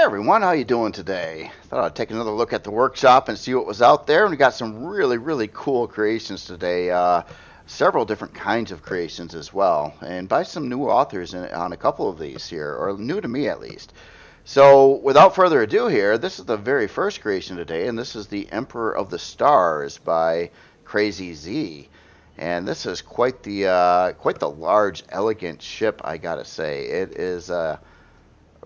everyone, how you doing today? Thought I'd take another look at the workshop and see what was out there. And we got some really cool creations today. Several different kinds of creations as well, and by some new authors on a couple of these here, or new to me at least. So, without further ado, here, this is the very first creation today, and this is the Emperor of the Stars by CrazyZ. And this is quite the large, elegant ship, I gotta say. It is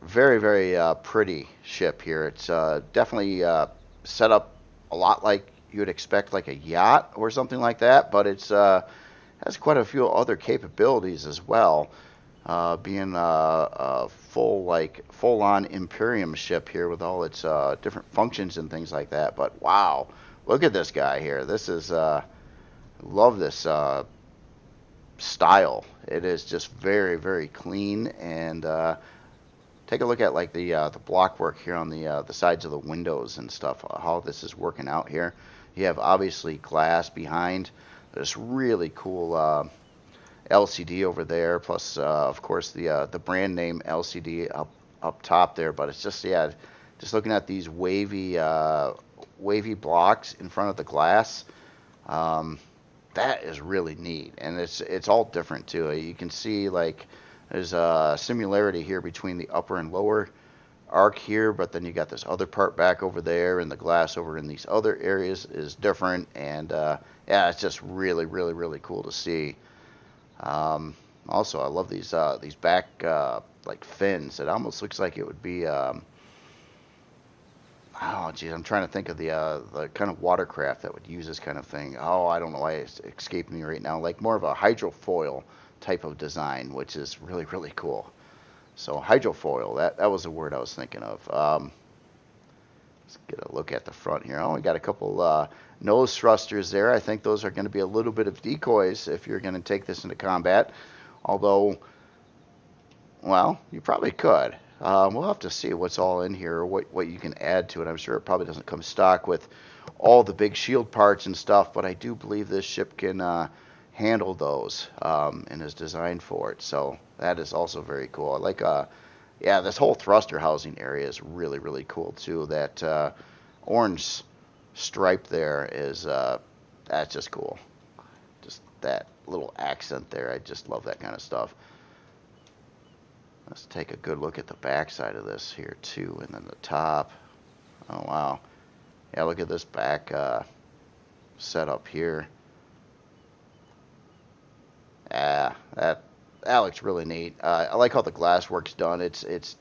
very pretty ship here. It's definitely set up a lot like you would expect, like a yacht or something like that, but it's has quite a few other capabilities as well. Being a full-on Empyrion ship here with all its different functions and things like that. But wow, look at this guy here. This is love this style. It is just very clean, and take a look at like the block work here on the sides of the windows and stuff. How this is working out here. You have obviously glass behind. This really cool LCD over there, plus of course the brand name LCD up top there. But it's just, yeah, just looking at these wavy blocks in front of the glass. That is really neat, and it's all different too. You can see like there's a similarity here between the upper and lower arc here, but then you got this other part back over there, and the glass over in these other areas is different. And yeah, it's just really cool to see. Also, I love these back like fins. It almost looks like it would be oh geez, I'm trying to think of the kind of watercraft that would use this kind of thing. Oh, I don't know why it's escaping me right now. Like more of a hydrofoil type of design, which is really cool. So hydrofoil, that was the word I was thinking of. Let's get a look at the front here. Oh, we got a couple nose thrusters there. I think those are going to be a little bit of decoys if you're going to take this into combat. Although, well, you probably could. We'll have to see what's all in here, or what you can add to it. I'm sure it probably doesn't come stock with all the big shield parts and stuff, but I do believe this ship can handle those and is designed for it. So that is also very cool. I like, yeah, this whole thruster housing area is really cool too. That orange stripe there is, that's just cool. Just that little accent there. I just love that kind of stuff. Let's take a good look at the back side of this here too, and then the top. Oh wow, yeah, look at this back setup here. Yeah, that looks really neat. I like how the glass work's done. It's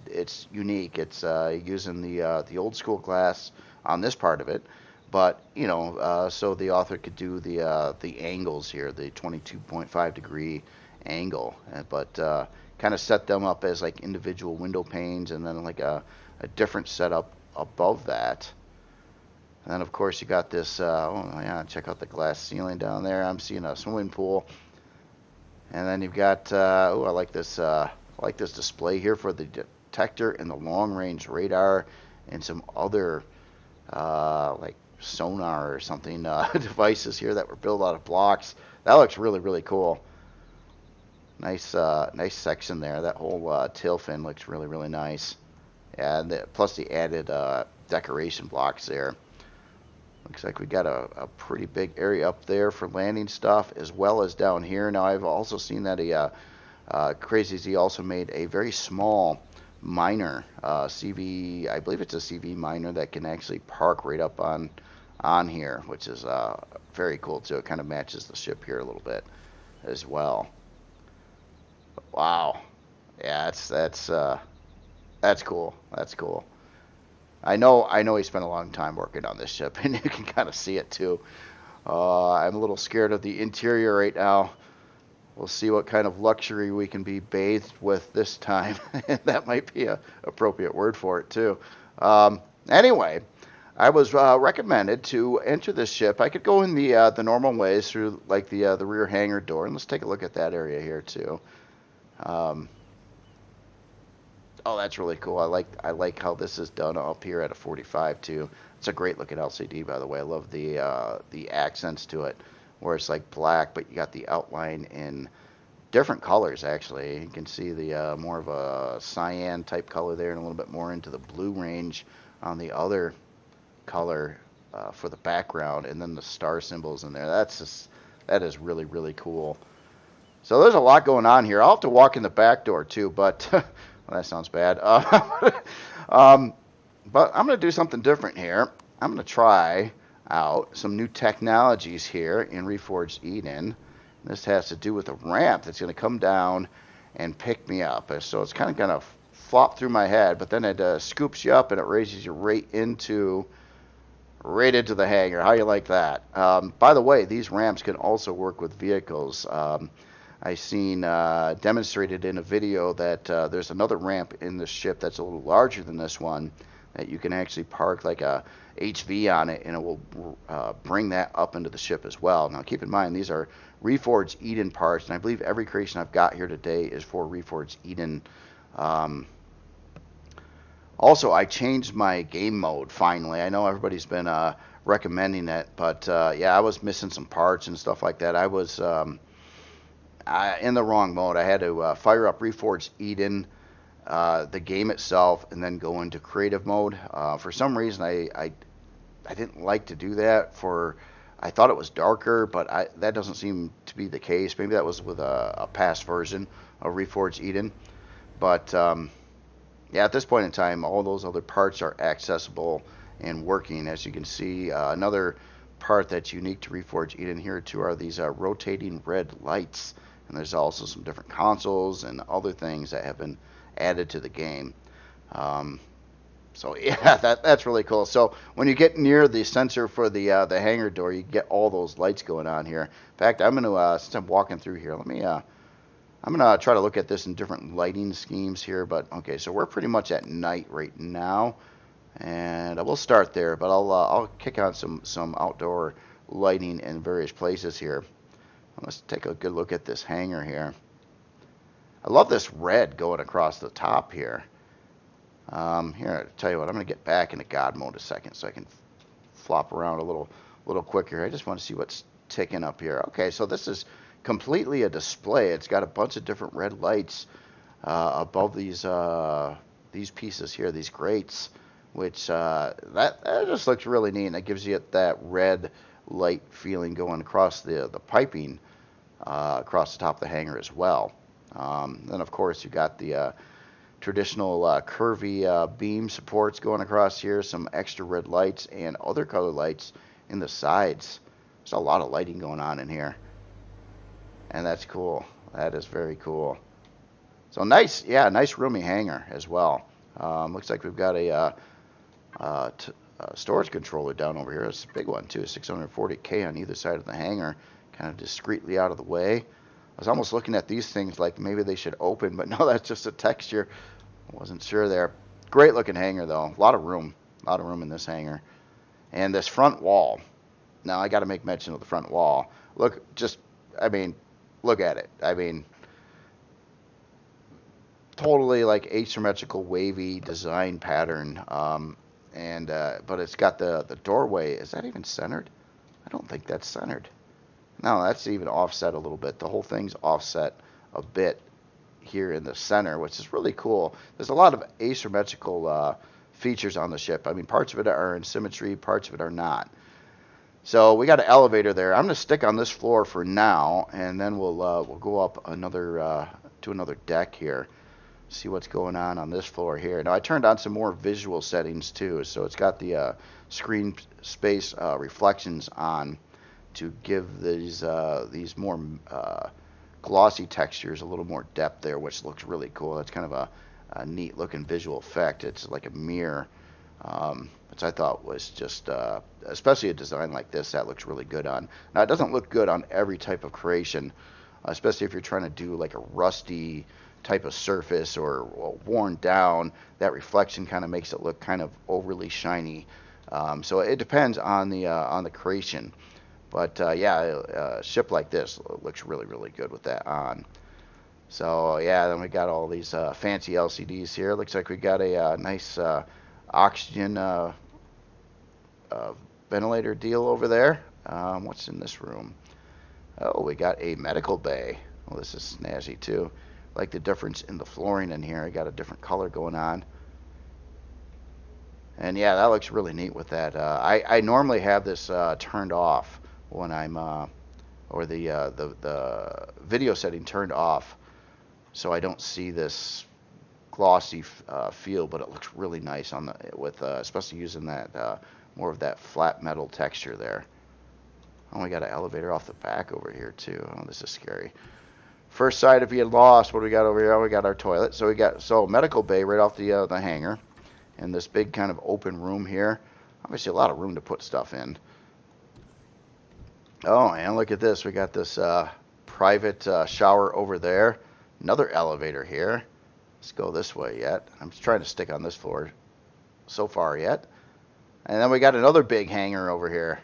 unique. It's using the old school glass on this part of it, but you know, so the author could do the angles here, the 22.5 degree angle, but kind of set them up as like individual window panes, and then like a different setup above that. And then of course you got this. Oh yeah, check out the glass ceiling down there. I'm seeing a swimming pool. And then you've got, oh, I like this display here for the detector and the long-range radar, and some other like sonar or something devices here that were built out of blocks. That looks really cool. Nice section there. That whole tail fin looks really nice. Yeah, and plus the added decoration blocks there. Looks like we got a pretty big area up there for landing stuff, as well as down here. Now, I've also seen that CrazyZ also made a very small miner, CV, I believe it's a CV miner that can actually park right up on here, which is very cool too. It kind of matches the ship here a little bit as well. But wow, yeah, that's cool. That's cool. I know he spent a long time working on this ship, and you can kind of see it too. I'm a little scared of the interior right now. We'll see what kind of luxury we can be bathed with this time. That might be a appropriate word for it too. Anyway, I was recommended to enter this ship. I could go in the normal ways through like the rear hangar door, and let's take a look at that area here too. Oh, that's really cool. I like how this is done up here at a 45 too. It's a great looking LCD, by the way. I love the accents to it, where it's like black, but you got the outline in different colors actually. You can see the more of a cyan type color there, and a little bit more into the blue range on the other color for the background, and then the star symbols in there. That is really, really cool. So there's a lot going on here. I'll have to walk in the back door too, but well, that sounds bad. Um, but I'm going to do something different here. I'm going to try out some new technologies here in Reforged Eden. This has to do with a ramp that's going to come down and pick me up. So it's kind of going to flop through my head, but then it scoops you up and it raises you right into the hangar. How you like that? By the way, these ramps can also work with vehicles. I seen demonstrated in a video that there's another ramp in this ship that's a little larger than this one that you can actually park like a HV on it, and it will bring that up into the ship as well. Now keep in mind, these are Reforged Eden parts, and I believe every creation I've got here today is for Reforged Eden. Also, I changed my game mode finally. I know everybody's been recommending it, but yeah, I was missing some parts and stuff like that. I was in the wrong mode. I had to fire up Reforged Eden, the game itself, and then go into creative mode. For some reason, I didn't like to do that. I thought it was darker, but that doesn't seem to be the case. Maybe that was with a past version of Reforged Eden. But yeah, at this point in time, all those other parts are accessible and working. As you can see, another part that's unique to Reforged Eden here too are these rotating red lights. And there's also some different consoles and other things that have been added to the game. So yeah, that's really cool. So when you get near the sensor for the hangar door, you get all those lights going on here. In fact, I'm gonna since I'm walking through here, I'm gonna try to look at this in different lighting schemes here. But okay, so we're pretty much at night right now, and I will start there. But I'll kick on some outdoor lighting in various places here. Let's take a good look at this hangar here. I love this red going across the top here. Here, I'll tell you what, I'm going to get back into God mode a second so I can flop around a little quicker. I just want to see what's ticking up here. Okay, so this is completely a display. It's got a bunch of different red lights above these pieces here, these grates, which that just looks really neat. And it gives you that red light feeling going across the piping across the top of the hangar as well. Then of course you got the traditional curvy beam supports going across here, some extra red lights and other color lights in the sides. There's a lot of lighting going on in here, and that's cool. That is very cool. So nice, yeah, nice roomy hangar as well. Looks like we've got a storage controller down over here. It's a big one too, 640K on either side of the hangar, kind of discreetly out of the way. I was almost looking at these things like maybe they should open, but no, that's just a texture. I wasn't sure there. Great looking hangar though. A lot of room in this hangar. And this front wall. Now I got to make mention of the front wall. Look, look at it. I mean, totally like asymmetrical wavy design pattern. But it's got the doorway. Is that even centered? I don't think that's centered. No, that's even offset a little bit. The whole thing's offset a bit here in the center, which is really cool. There's a lot of asymmetrical features on the ship. I mean, parts of it are in symmetry, parts of it are not. So we got an elevator there. I'm going to stick on this floor for now, and then we'll go up to another deck here. See what's going on this floor here. Now I turned on some more visual settings too, so it's got the screen space reflections on to give these more glossy textures a little more depth there, which looks really cool. That's kind of a neat looking visual effect. It's like a mirror, which I thought was just, especially a design like this, that looks really good on. Now it doesn't look good on every type of creation, especially if you're trying to do like a rusty type of surface or worn down. That reflection kind of makes it look kind of overly shiny. So it depends on the creation. But yeah, a ship like this looks really, really good with that on. So yeah, then we got all these fancy LCDs here. Looks like we got a nice oxygen ventilator deal over there. What's in this room? Oh, we got a medical bay. Well, this is snazzy too. Like the difference in the flooring in here. I got a different color going on. And yeah, that looks really neat with that. I normally have this turned off when I'm or the video setting turned off, so I don't see this glossy feel. But it looks really nice on the with especially using that more of that flat metal texture there. Oh, we got an elevator off the back over here too. Oh, this is scary. First sight of being lost. What do we got over here? Oh, we got our toilet. So we got medical bay right off the hangar. And this big kind of open room here. Obviously a lot of room to put stuff in. Oh, and look at this. We got this private shower over there. Another elevator here. Let's go this way yet. I'm just trying to stick on this floor so far yet. And then we got another big hangar over here.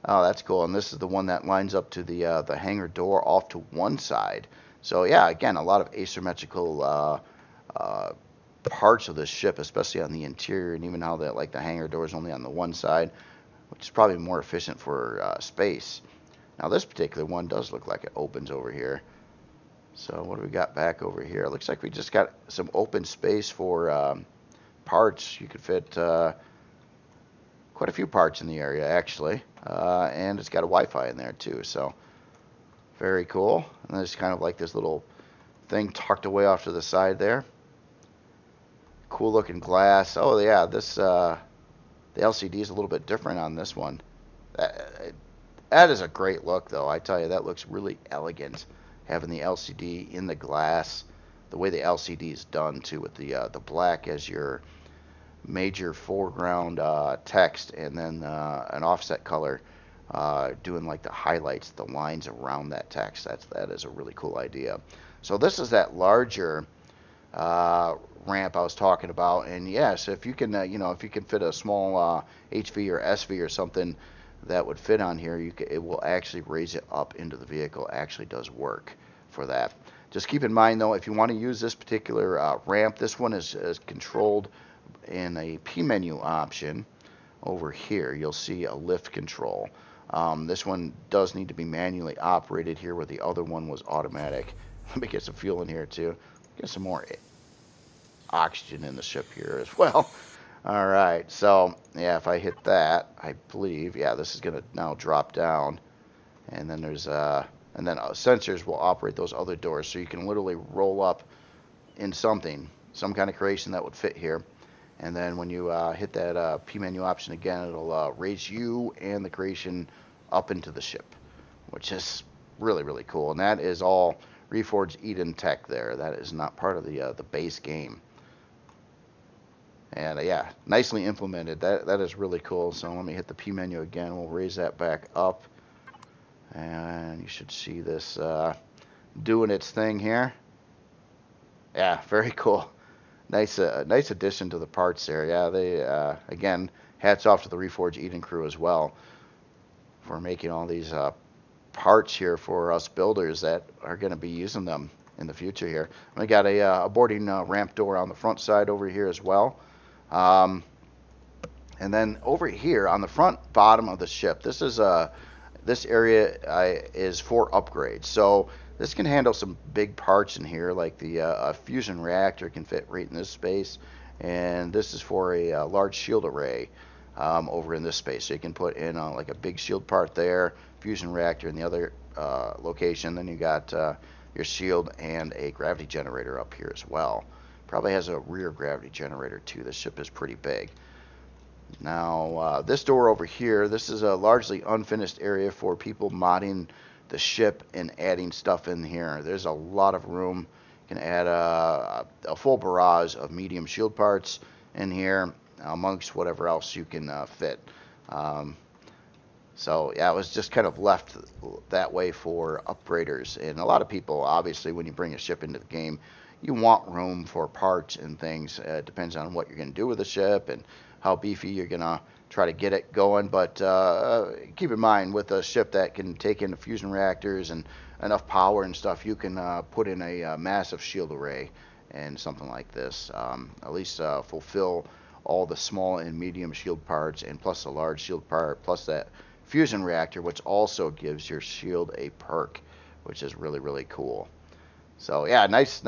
Oh, that's cool. And this is the one that lines up to the hangar door off to one side. So yeah, again, a lot of asymmetrical parts of this ship, especially on the interior, and even how the hangar door is only on the one side, which is probably more efficient for space. Now this particular one does look like it opens over here. So what do we got back over here? It looks like we just got some open space for parts. You could fit quite a few parts in the area actually, and it's got a Wi-Fi in there too. So very cool. And there's kind of like this little thing tucked away off to the side there. Cool looking glass. Oh yeah, this the LCD is a little bit different on this one. That is a great look though. I tell you, that looks really elegant. Having the LCD in the glass, the way the LCD is done too, with the black as your major foreground text, and then an offset color doing like the highlights, the lines around that text. That is a really cool idea. So this is that larger ramp I was talking about, and yes, if you can, if you can fit a small HV or SV or something that would fit on here, it will actually raise it up into the vehicle. It actually does work for that. Just keep in mind though, if you want to use this particular ramp, this one is controlled in a P menu option. Over here, you'll see a lift control. This one does need to be manually operated here, where the other one was automatic. Let me get some fuel in here too. Get some more oxygen in the ship here as well. All right, so yeah, if I hit that, I believe, yeah, this is gonna now drop down, and then there's and then sensors will operate those other doors, so you can literally roll up in some kind of creation that would fit here, and then when you hit that P menu option again, it'll raise you and the creation up into the ship, which is really, really cool. And that is all Reforged Eden tech there. That is not part of the base game. And yeah, nicely implemented. That is really cool. So let me hit the P menu again. We'll raise that back up, and you should see this doing its thing here. Yeah, very cool. Nice addition to the parts there. Yeah, they again, hats off to the Reforged Eden crew as well for making all these parts here for us builders that are going to be using them in the future here. We got a boarding ramp door on the front side over here as well. And then over here on the front bottom of the ship, this area is for upgrades. So this can handle some big parts in here, like the fusion reactor can fit right in this space, and this is for a large shield array over in this space. So you can put in like a big shield part there, fusion reactor in the other location. Then you got your shield and a gravity generator up here as well. Probably has a rear gravity generator too. This ship is pretty big. Now this door over here, this is a largely unfinished area for people modding the ship and adding stuff in here. There's a lot of room. You can add a full barrage of medium shield parts in here, amongst whatever else you can fit. So yeah, it was just kind of left that way for upgraders. And a lot of people, obviously, when you bring a ship into the game, you want room for parts and things. It depends on what you're going to do with the ship and how beefy you're going to try to get it going. But keep in mind, with a ship that can take in the fusion reactors and enough power and stuff, you can put in a massive shield array and something like this. At least fulfill all the small and medium shield parts, and plus a large shield part, plus that fusion reactor, which also gives your shield a perk, which is really, really cool. So yeah, nice,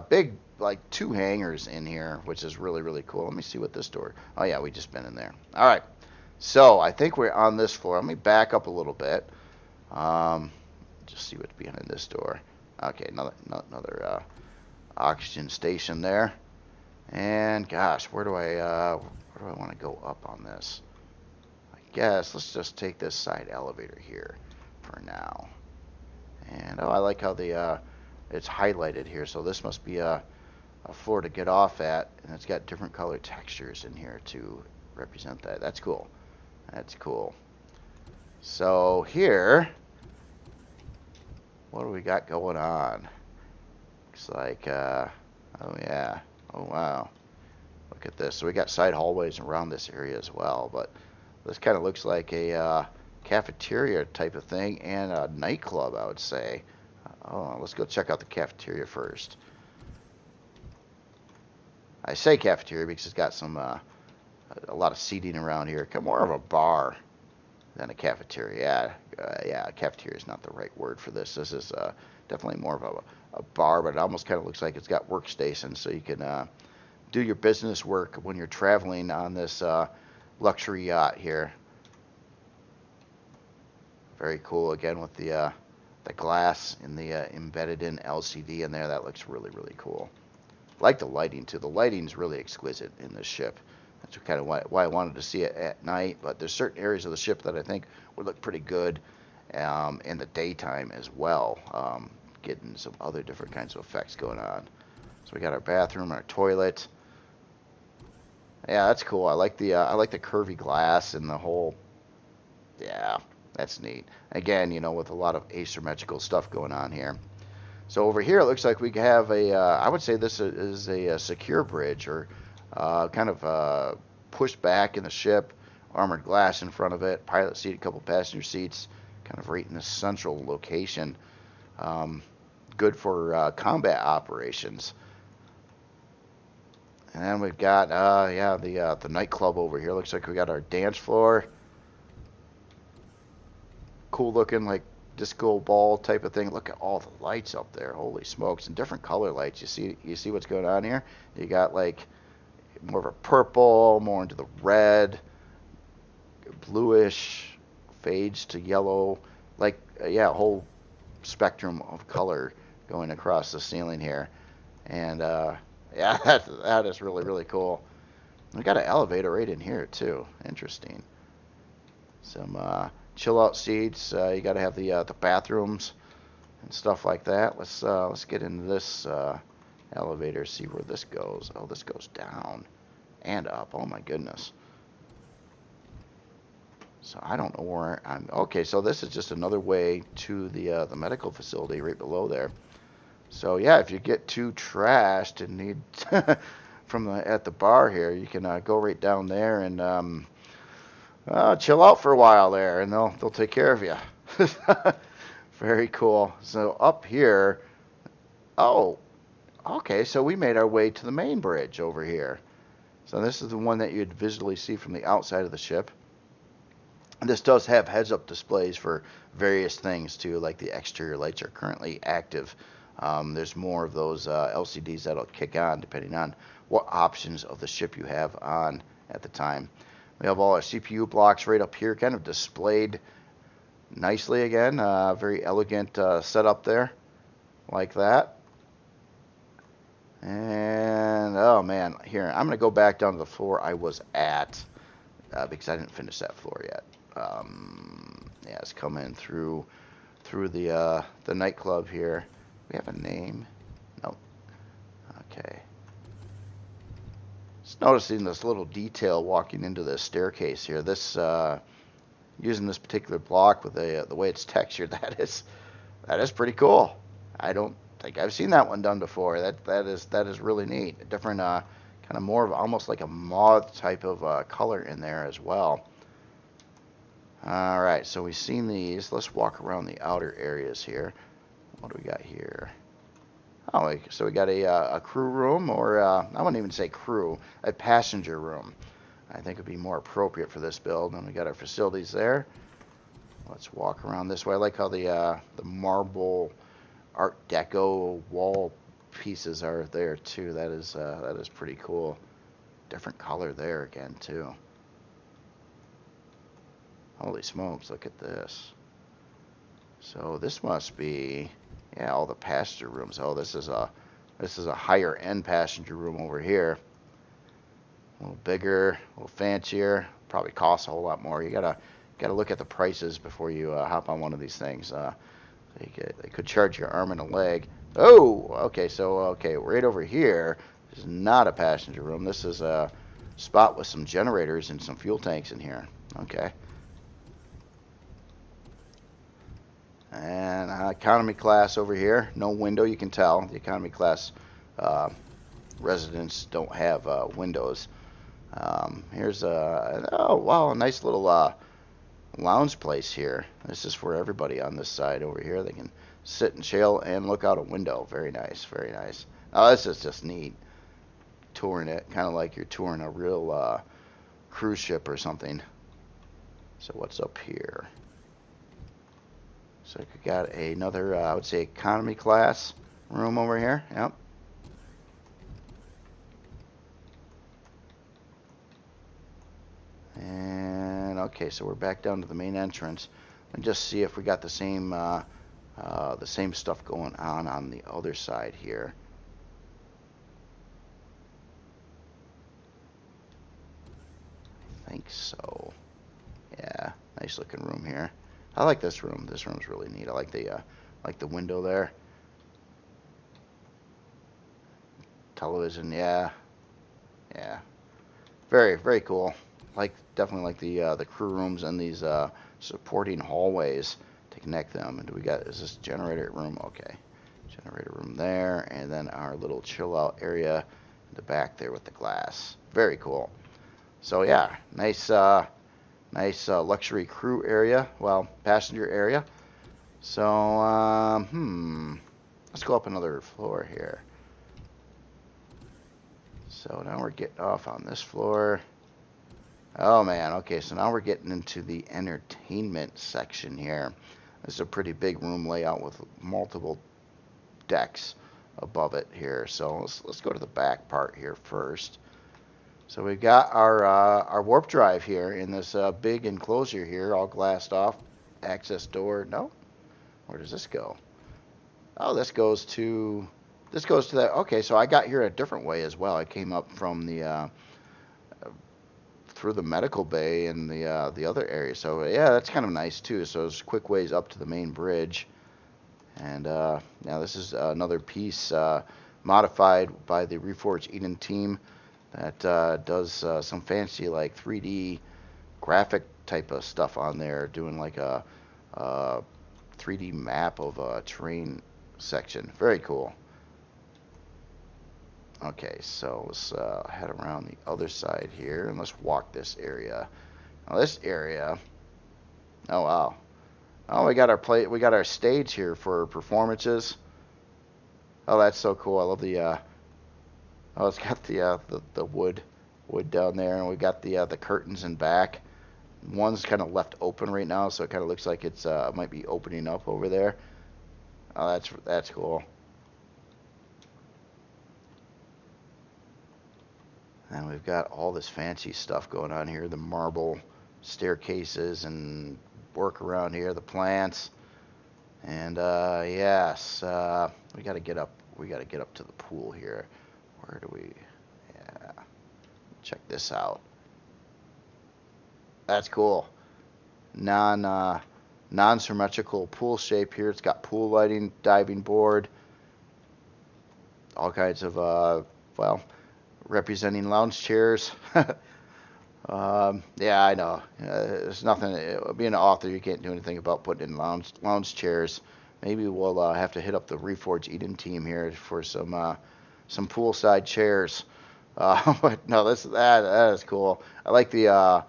big, like 2 hangars in here, which is really, really cool. Let me see what this door. Oh yeah, we just been in there. All right, so I think we're on this floor. Let me back up a little bit. Just see what's behind this door. Okay, another oxygen station there. And gosh, where do I want to go up on this? I guess let's just take this side elevator here for now. And oh, I like how the it's highlighted here. So this must be a floor to get off at, and it's got different color textures in here to represent that. That's cool. That's cool. So here, what do we got going on? Looks like, oh yeah, oh wow. Look at this. So we got side hallways around this area as well, but this kind of looks like a cafeteria type of thing and a nightclub, I would say. Oh, let's go check out the cafeteria first. I say cafeteria because it's got some a lot of seating around here. More of a bar than a cafeteria. Yeah, cafeteria is not the right word for this. This is definitely more of a bar, but it almost kind of looks like it's got workstations, so you can do your business work when you're traveling on this luxury yacht here. Very cool. Again with the glass and the embedded in LCD in there. That looks really, really cool. Like the lighting too. The lighting's really exquisite in this ship. That's kind of why I wanted to see it at night. But there's certain areas of the ship that I think would look pretty good in the daytime as well. Getting some other different kinds of effects going on. So we got our bathroom, our toilet. Yeah, that's cool. I like the curvy glass and the whole. Yeah, that's neat. Again, you know, with a lot of asymmetrical stuff going on here. So over here, it looks like we have I would say this is a secure bridge, or kind of pushed back in the ship, armored glass in front of it, pilot seat, a couple passenger seats, kind of right in the central location. Good for combat operations. And then we've got, yeah, the nightclub over here. Looks like we got our dance floor. Cool looking, like disco ball type of thing. Look at all the lights up there. Holy smokes. And different color lights. You see what's going on here? You got like more of a purple, more into the red, bluish, fades to yellow. Like, yeah, a whole spectrum of color going across the ceiling here. And, yeah, that is really, really cool. We got an elevator right in here, too. Interesting. Some chill out seats. You got to have the bathrooms and stuff like that. Let's get into this elevator, see where this goes. Oh, this goes down and up. Oh my goodness. So I don't know where I'm. Okay, so this is just another way to the medical facility right below there. So yeah, if you get too trashed and need at the bar here, you can go right down there and chill out for a while there, and they'll take care of you. Very cool. So up here, oh, okay. So we made our way to the main bridge over here. So this is the one that you'd visually see from the outside of the ship. And this does have heads-up displays for various things too, like the exterior lights are currently active. There's more of those LCDs that'll kick on depending on what options of the ship you have on at the time. We have all our CPU blocks right up here, kind of displayed nicely again. Very elegant setup there, like that. And oh man, here I'm gonna go back down to the floor I was at because I didn't finish that floor yet. Yeah, it's coming through the nightclub here. We have a name? Nope. Okay. Just noticing this little detail walking into the staircase here. This using this particular block with the way it's textured, that is pretty cool. I don't think I've seen that one done before. That is really neat. A different kind of more of almost like a mauve type of color in there as well. All right, so we've seen these. Let's walk around the outer areas here. What do we got here? Oh, so we got a crew room, or I wouldn't even say crew, a passenger room. I think would be more appropriate for this build. And we got our facilities there. Let's walk around this way. I like how the marble Art Deco wall pieces are there too. That is pretty cool. Different color there again too. Holy smokes, look at this. So this must be, yeah, all the passenger rooms. Oh, this is a higher end passenger room over here. A little bigger, a little fancier. Probably costs a whole lot more. You gotta look at the prices before you hop on one of these things. They could charge you an arm and a leg. Oh, okay. So okay, right over here is not a passenger room. This is a spot with some generators and some fuel tanks in here. Okay. And economy class over here. No window, you can tell. The economy class residents don't have windows. Here's oh wow, a nice little lounge place here. This is for everybody on this side over here. They can sit and chill and look out a window. Very nice, very nice. Oh, this is just neat. Touring it, kind of like you're touring a real cruise ship or something. So what's up here? So we got another, I would say, economy class room over here. Yep. And okay, so we're back down to the main entrance, and just see if we got the same stuff going on the other side here. I think so. Yeah, nice looking room here. I like this room. This room's really neat. I like the window there. Television, yeah, yeah, very very cool. Definitely like the crew rooms and these supporting hallways to connect them. And do we got, is this generator room? Okay, generator room there, and then our little chill out area in the back there with the glass. Very cool. So yeah, nice luxury crew area. Well, passenger area. So let's go up another floor here. So now we're getting off on this floor. Oh man, okay, so now we're getting into the entertainment section here. This is a pretty big room layout with multiple decks above it here. So let's go to the back part here first. So we've got our warp drive here in this big enclosure here, all glassed off. Access door, no? Where does this go? Oh, this goes to that. Okay, so I got here a different way as well. I came up from the through the medical bay and the other area. So yeah, that's kind of nice too. So there's quick ways up to the main bridge. And now this is another piece modified by the Reforged Eden team that does some fancy like 3D graphic type of stuff on there, doing like a 3D map of a terrain section. Very cool. Okay, so let's head around the other side here and let's walk this area. Now this area, oh wow, oh we got our stage here for performances. Oh, that's so cool. I love the oh, it's got the wood down there, and we got the curtains in back. One's kind of left open right now, so it kind of looks like it's might be opening up over there. Oh, that's cool. And we've got all this fancy stuff going on here, the marble staircases and work around here, the plants. And yes, we got to get up to the pool here. Where do we? Yeah. Check this out. That's cool. Non-symmetrical pool shape here. It's got pool lighting, diving board, all kinds of well, representing lounge chairs. Yeah, I know. There's nothing. Being an author, you can't do anything about putting in lounge chairs. Maybe we'll have to hit up the Reforged Eden team here for some poolside chairs. But no, that is cool. I like the.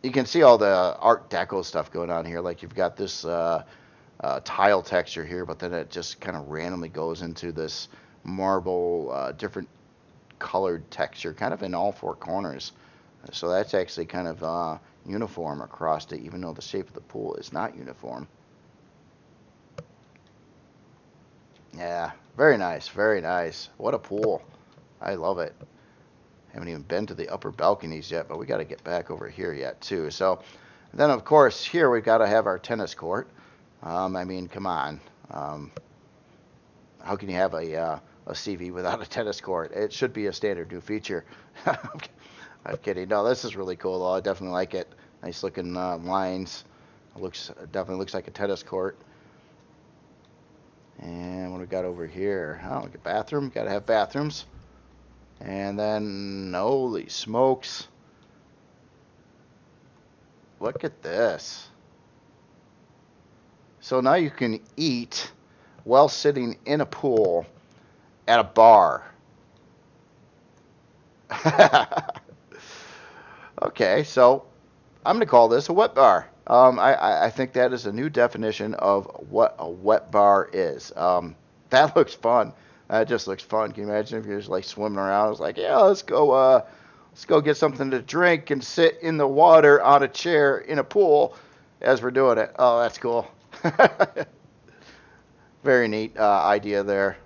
You can see all the Art Deco stuff going on here. Like you've got this tile texture here, but then it just kind of randomly goes into this marble, different colored texture, kind of in all four corners. So that's actually kind of uniform across it, even though the shape of the pool is not uniform. Yeah, very nice, very nice. What a pool. I love it. Haven't even been to the upper balconies yet, but we got to get back over here yet too. So then, of course, here we've got to have our tennis court. I mean, come on. How can you have a CV without a tennis court? It should be a standard new feature. I'm kidding. No, this is really cool though. I definitely like it. Nice looking lines. Definitely looks like a tennis court. And what do we got over here? Oh, like a bathroom. Got to have bathrooms. And then, holy smokes. Look at this. So now you can eat while sitting in a pool at a bar. Okay, so I'm going to call this a wet bar. I think that is a new definition of what a wet bar is. That looks fun. That just looks fun. Can you imagine if you're just like swimming around? It's like, yeah, let's go get something to drink and sit in the water on a chair in a pool as we're doing it. Oh, that's cool. Very neat idea there.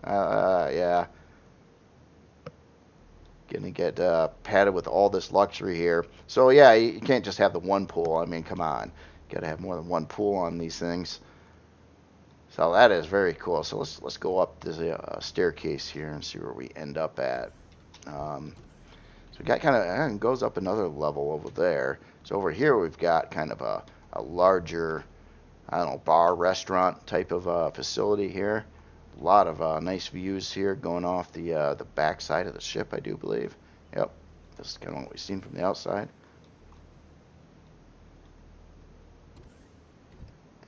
Yeah. Gonna get padded with all this luxury here. So yeah, you can't just have the one pool. I mean, come on, you gotta have more than one pool on these things. So that is very cool. So let's go up this staircase here and see where we end up at. So we got kind of, and goes up another level over there. So over here we've got kind of a larger, I don't know, bar restaurant type of facility here. A lot of nice views here going off the back side of the ship, I do believe. Yep, this is kind of what we've seen from the outside.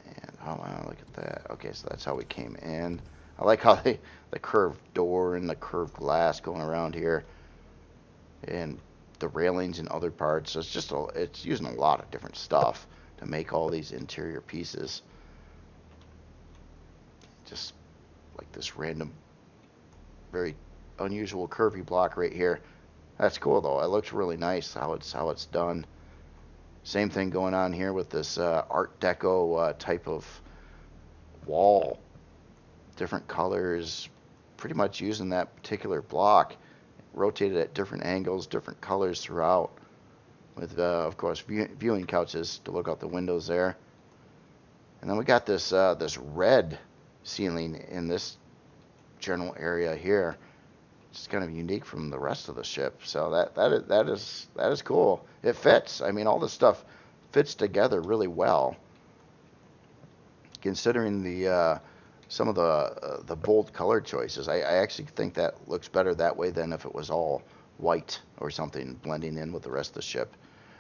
And oh wow, look at that. Okay, so that's how we came in. I like how the curved door and the curved glass going around here, and the railings in other parts. So it's using a lot of different stuff to make all these interior pieces. Just like this random, very unusual curvy block right here. That's cool though. It looks really nice how it's done. Same thing going on here with this Art Deco type of wall. Different colors, pretty much using that particular block, rotated at different angles, different colors throughout. With of course viewing couches to look out the windows there. And then we got this red ceiling in this general area here. It's kind of unique from the rest of the ship. So that is cool. It fits. I mean, all this stuff fits together really well. Considering the some of the bold color choices, I actually think that looks better that way than if it was all white or something blending in with the rest of the ship.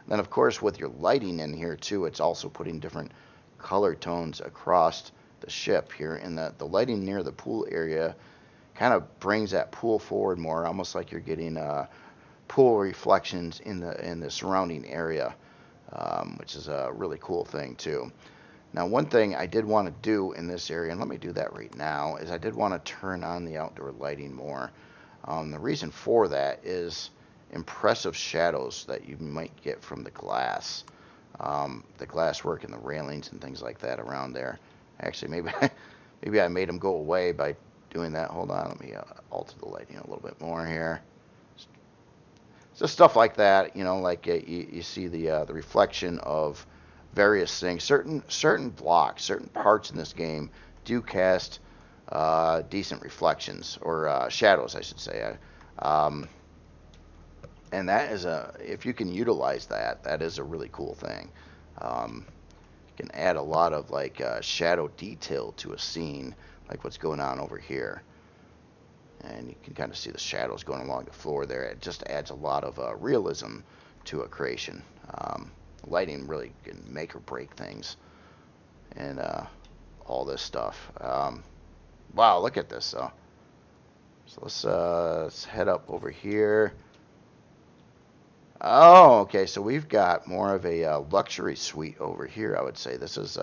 And then of course with your lighting in here too, it's also putting different color tones across the ship here. And the lighting near the pool area kind of brings that pool forward more, almost like you're getting pool reflections in the surrounding area, which is a really cool thing too. Now, one thing I did want to do in this area, and let me do that right now, is I did want to turn on the outdoor lighting more. The reason for that is impressive shadows that you might get from the glass work and the railings and things like that around there. Actually, maybe I made them go away by doing that. Hold on, let me alter the lighting a little bit more here. Just stuff like that, you know, like you see the reflection of various things. Certain blocks, certain parts in this game do cast decent reflections or shadows, I should say. And that is if you can utilize that, that is a really cool thing. You can add a lot of like shadow detail to a scene, like what's going on over here. And you can kind of see the shadows going along the floor there. It just adds a lot of realism to a creation. Lighting really can make or break things, and all this stuff. Wow, look at this. So let's head up over here. Oh, okay. So we've got more of a luxury suite over here. I would say this is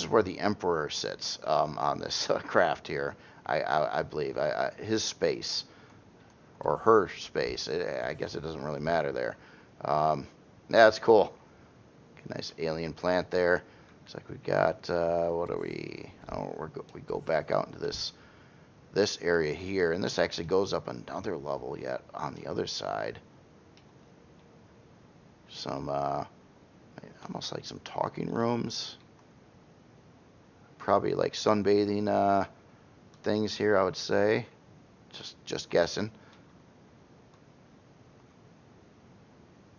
where the Emperor sits on this craft here. I believe his space or her space. I guess it doesn't really matter there. Yeah, that's cool. Nice alien plant there. Looks like we got, what are we? Oh, we go back out into this area here, and this actually goes up another level yet on the other side. Some, almost like some talking rooms. Probably like sunbathing things here, I would say. Just guessing.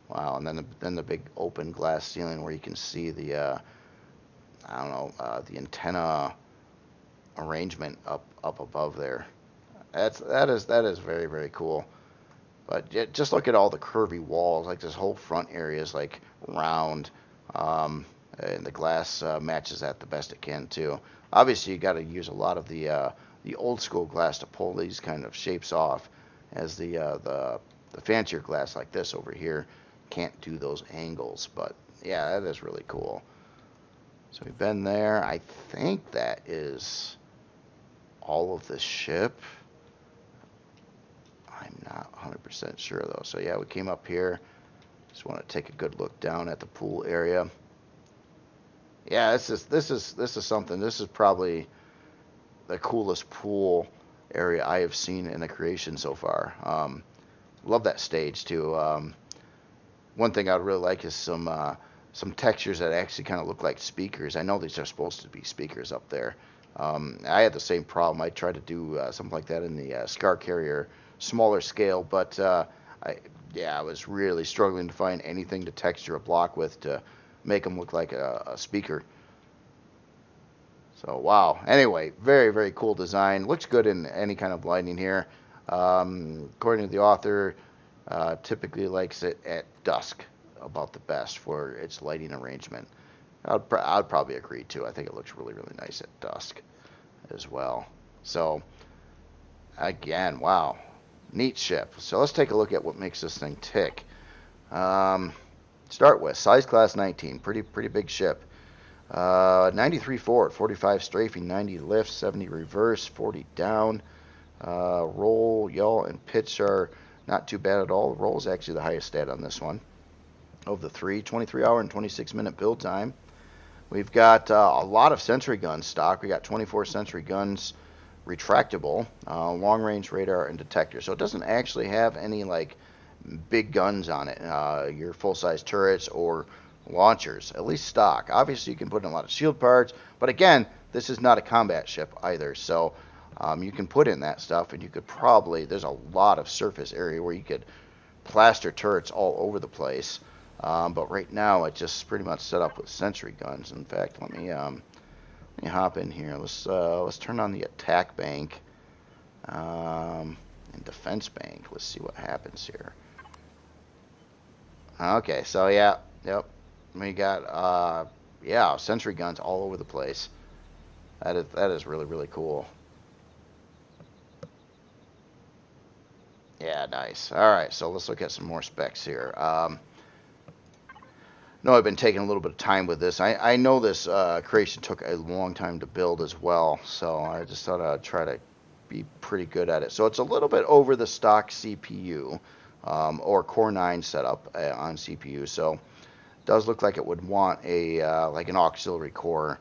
Wow, and then the big open glass ceiling where you can see the I don't know, the antenna arrangement up above there. That is very, very cool. But just look at all the curvy walls. Like this whole front area is like round, and the glass matches that the best it can too. Obviously, you got to use a lot of the old school glass to pull these kind of shapes off, as the fancier glass like this over here can't do those angles. But yeah, that is really cool. So we've been there. I think that is all of the ship. I'm not 100% sure though. So yeah, we came up here. Just want to take a good look down at the pool area. Yeah, this is something. This is probably the coolest pool area I have seen in a creation so far. Love that stage too. One thing I'd really like is some textures that actually kind of look like speakers. I know these are supposed to be speakers up there. I had the same problem. I tried to do something like that in the Scar Carrier smaller scale, but I was really struggling to find anything to texture a block with to make them look like a speaker. So wow. Anyway, very, very cool design. Looks good in any kind of lighting here. According to the author, typically likes it at dusk about the best for its lighting arrangement. I'd probably agree too. I think it looks really, really nice at dusk as well. So again, wow, neat ship. So let's take a look at what makes this thing tick. Start with size class 19, pretty big ship. 93 forward, 45 strafing, 90 lift, 70 reverse, 40 down. Roll, yaw, and pitch are not too bad at all. Roll is actually the highest stat on this one of the three. 23-hour and 26-minute build time. We've got a lot of sentry guns stock. We got 24 sentry guns, retractable, long-range radar, and detector. So it doesn't actually have any like big guns on it. Your full-size turrets or launchers, at least stock. Obviously, you can put in a lot of shield parts, but again, this is not a combat ship either. So you can put in that stuff, and you could probably, there's a lot of surface area where you could plaster turrets all over the place. But right now, it's just pretty much set up with sentry guns. In fact, let me hop in here. Let's turn on the attack bank and defense bank. Let's see what happens here. Okay, so yeah, yep, we got sentry guns all over the place. That is really, really cool. Yeah, nice. All right, so let's look at some more specs here. No, I've been taking a little bit of time with this. I know this creation took a long time to build as well, so I just thought I'd try to be pretty good at it. So it's a little bit over the stock CPU or Core 9 setup on CPU. So it does look like it would want a like an auxiliary core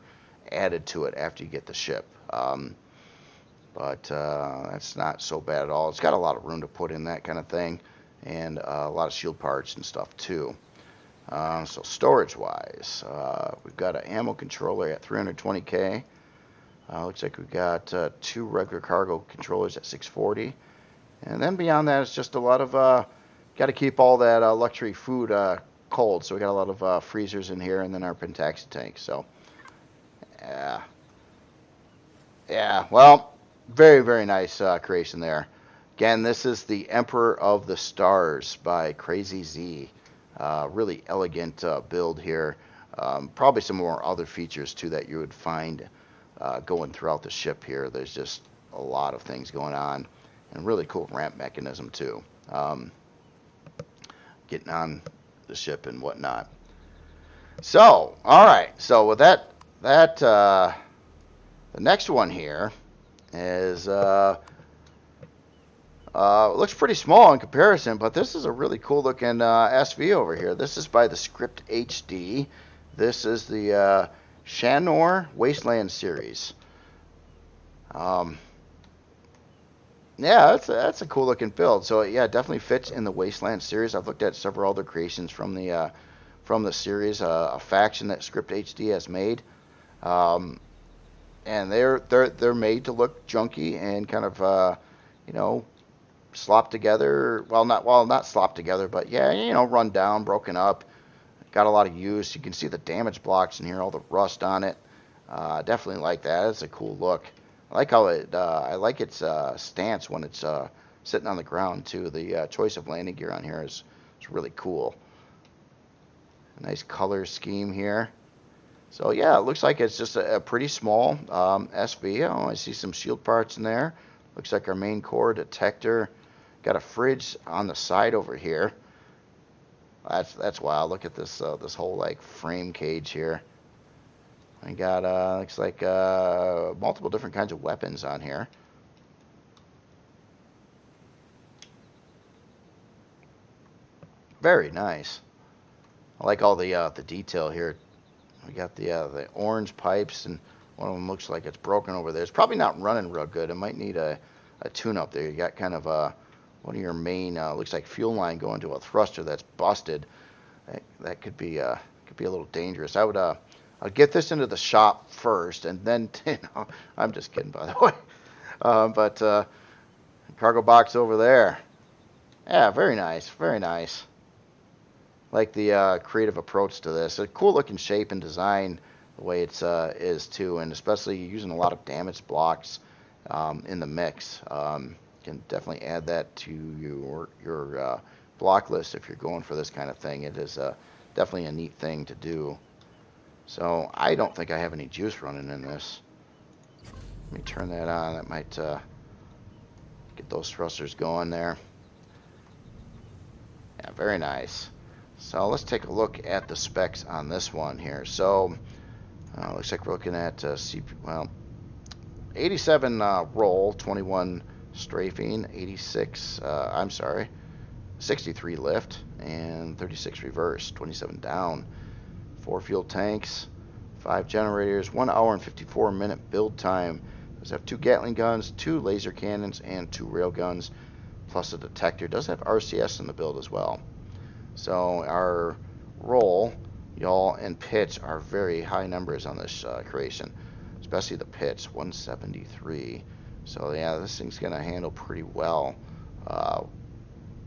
added to it after you get the ship. But that's not so bad at all. It's got a lot of room to put in that kind of thing, and a lot of shield parts and stuff too. So storage-wise, we've got an ammo controller at 320K. Looks like we've got 2 regular cargo controllers at 640. And then beyond that, it's just a lot of, got to keep all that luxury food cold. So we got a lot of freezers in here, and then our Pentaxi tank. So, yeah, well, very, very nice creation there. Again, this is the Emperor of the Stars by CrazyZ. Really elegant build here. Probably some more other features too that you would find going throughout the ship here. There's just a lot of things going on, and really cool ramp mechanism too. Getting on the ship and whatnot. So, all right. So with that the next one here is looks pretty small in comparison, but this is a really cool looking SV over here. This is by the Script HD. This is the Chanor Wasteland series. Um, yeah, that's a cool looking build. So yeah, it definitely fits in the Wasteland series. I've looked at several other creations from the series, a faction that Script HD has made, um, and they're made to look junky and kind of you know slopped together. Well not slopped together, but yeah, run down, broken up. Got a lot of use. You can see the damage blocks in here, all the rust on it. Definitely like that. It's a cool look. I like how I like its stance when it's sitting on the ground too. The choice of landing gear on here is really cool. A nice color scheme here. So yeah, it looks like it's just a pretty small SV. Oh, I see some shield parts in there. Looks like our main core detector. Got a fridge on the side over here. That's wild. Look at this this whole like frame cage here. I got looks like multiple different kinds of weapons on here. Very nice. I like all the detail here. We got the orange pipes, and one of them looks like it's broken over there. It's probably not running real good. It might need a tune-up there. You got kind of one of your main looks like fuel line going to a thruster that's busted. That could be a little dangerous. I'd get this into the shop first, and then I'm just kidding, by the way. But cargo box over there. Yeah, very nice, very nice. Like the creative approach to this. A cool looking shape and design, the way it's is too, and especially using a lot of damage blocks in the mix. Can definitely add that to your block list if you're going for this kind of thing. It is definitely a neat thing to do. So I don't think I have any juice running in this. Let me turn that on. That might get those thrusters going there. Yeah, very nice. So let's take a look at the specs on this one here. So looks like we're looking at CPU, 87 roll, 21 strafing, 63 lift, and 36 reverse, 27 down. 4 fuel tanks, 5 generators, 1 hour and 54 minute build time. Does have 2 Gatling guns, 2 laser cannons, and 2 rail guns, plus a detector. Does have RCS in the build as well. So our roll, yaw, and pitch are very high numbers on this creation, especially the pitch, 173. So yeah, this thing's going to handle pretty well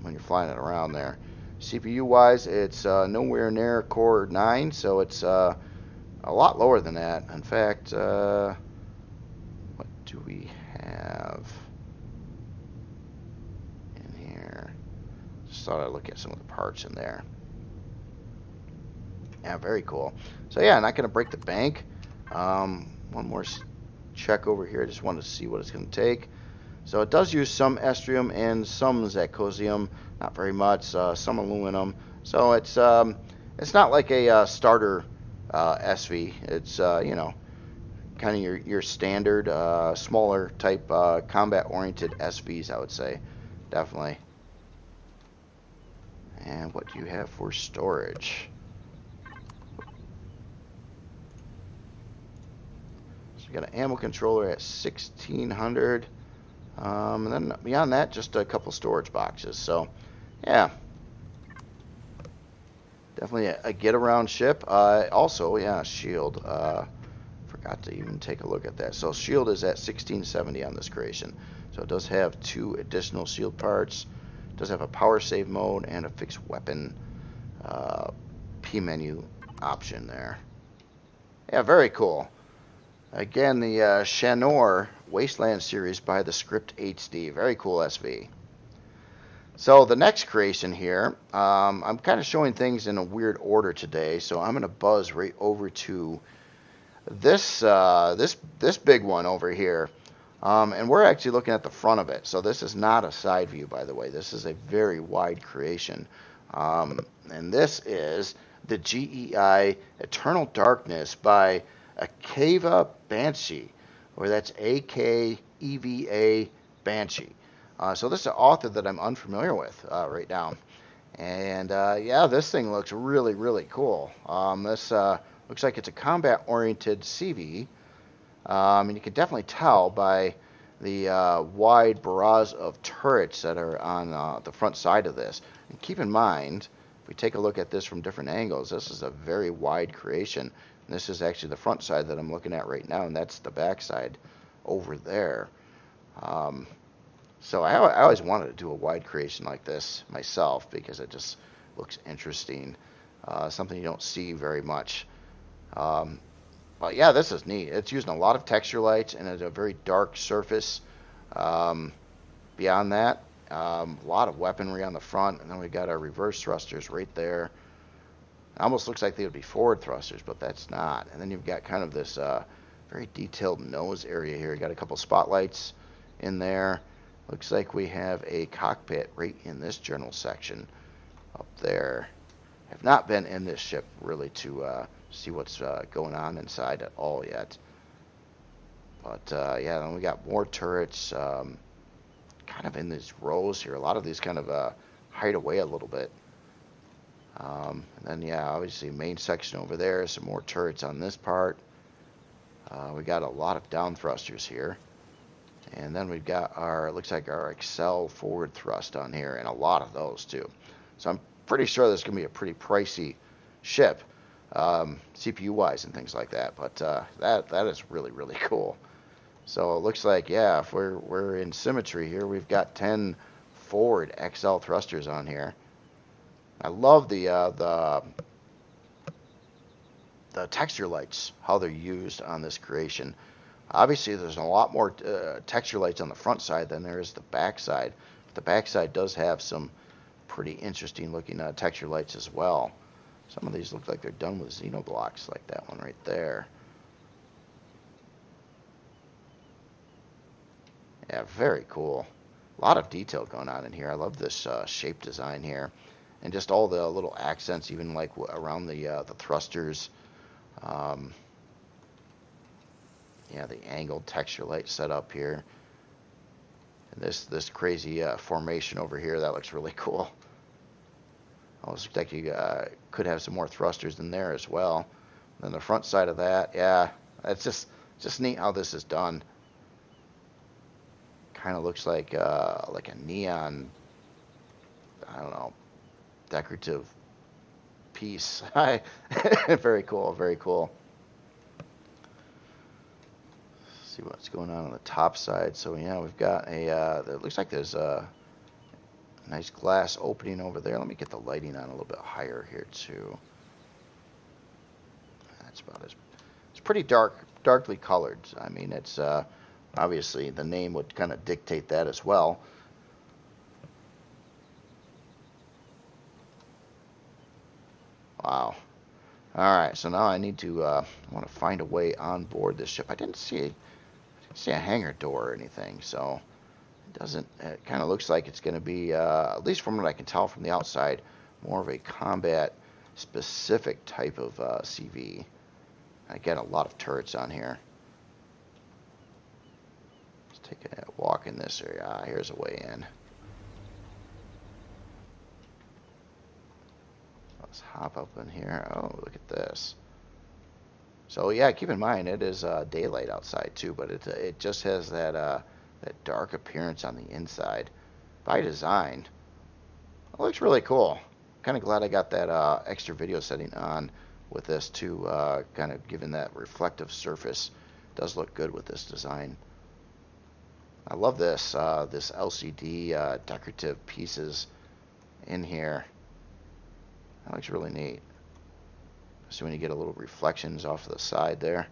when you're flying it around there. CPU-wise, it's nowhere near Core 9, so it's a lot lower than that. In fact, what do we have in here? Just thought I'd look at some of the parts in there. Yeah, very cool. So yeah, not going to break the bank. One more check over here. I just wanted to see what it's going to take. So it does use some estrium and some zirconium, not very much, some aluminum. So it's not like a starter SV. It's kind of your standard smaller type combat oriented SVs, I would say, definitely. And what do you have for storage? So you got an ammo controller at 1600. And then beyond that, just a couple storage boxes. So, yeah, definitely a get-around ship. Also, yeah, shield. Forgot to even take a look at that. So, shield is at 1670 on this creation. So, it does have 2 additional shield parts. It does have a power save mode and a fixed weapon P menu option there. Yeah, very cool. Again, the Chanor Wasteland series by the Script HD. Very cool SV. So the next creation here, I'm kind of showing things in a weird order today, so I'm going to buzz right over to this this big one over here. And we're actually looking at the front of it. So this is not a side view, by the way. This is a very wide creation. And this is the GEI Eternal Darkness by Akeva Banshee, or that's A-K-E-V-A Banshee. So this is an author that I'm unfamiliar with right now. And yeah, this thing looks really, really cool. This Looks like it's a combat-oriented CV. And you can definitely tell by the wide barrage of turrets that are on the front side of this. And keep in mind, if we take a look at this from different angles, this is a very wide creation. And this is actually the front side that I'm looking at right now, and that's the back side over there. So I always wanted to do a wide creation like this myself because it just looks interesting. Something you don't see very much. But yeah, this is neat. It's using a lot of texture lights and it's a very dark surface. Beyond that, a lot of weaponry on the front, and then we got our reverse thrusters right there. It almost looks like they would be forward thrusters, but that's not. And then you've got kind of this very detailed nose area here. You got a couple spotlights in there. Looks like we have a cockpit right in this general section up there. Have not been in this ship really to see what's going on inside at all yet. But yeah, then we got more turrets kind of in these rows here. A lot of these kind of hide away a little bit. And then yeah, obviously main section over there. Some more turrets on this part. We got a lot of down thrusters here. And then we've got our, it looks like our Excel forward thrust on here, and a lot of those too. So I'm pretty sure this is going to be a pretty pricey ship, CPU wise and things like that. But that is really, really cool. So it looks like, yeah, if we're in symmetry here, we've got 10 forward XL thrusters on here. I love the texture lights, how they're used on this creation. Obviously, there's a lot more texture lights on the front side than there is the back side. But the back side does have some pretty interesting looking texture lights as well. Some of these look like they're done with xenoblocks, like that one right there. Yeah, very cool. A lot of detail going on in here. I love this shape design here, and just all the little accents, even like around the thrusters. Yeah, the angled texture light set up here. And this crazy formation over here, that looks really cool. Almost looks like you could have some more thrusters in there as well. And then the front side of that, yeah, it's just neat how this is done. Kind of looks like a neon, I don't know, decorative piece. Very cool, very cool. See what's going on the top side. So yeah, we've got a it looks like there's a nice glass opening over there. Let me get the lighting on a little bit higher here too. That's about it's pretty darkly colored. I mean, it's obviously the name would kind of dictate that as well. Wow. All right, so now I need to I want to find a way on board this ship. I didn't see a hangar door or anything, so it doesn't. It kind of looks like it's going to be, at least from what I can tell from the outside, more of a combat-specific type of CV. I get a lot of turrets on here. Let's take a walk in this area. Ah, here's a way in. Let's hop up in here. Oh, look at this. So yeah, keep in mind it is daylight outside too, but it just has that dark appearance on the inside by design. It looks really cool. Kind of glad I got that extra video setting on with this too, kind of giving that reflective surface. It does look good with this design. I love this this LCD decorative pieces in here. That looks really neat. So when you get a little reflections off to the side there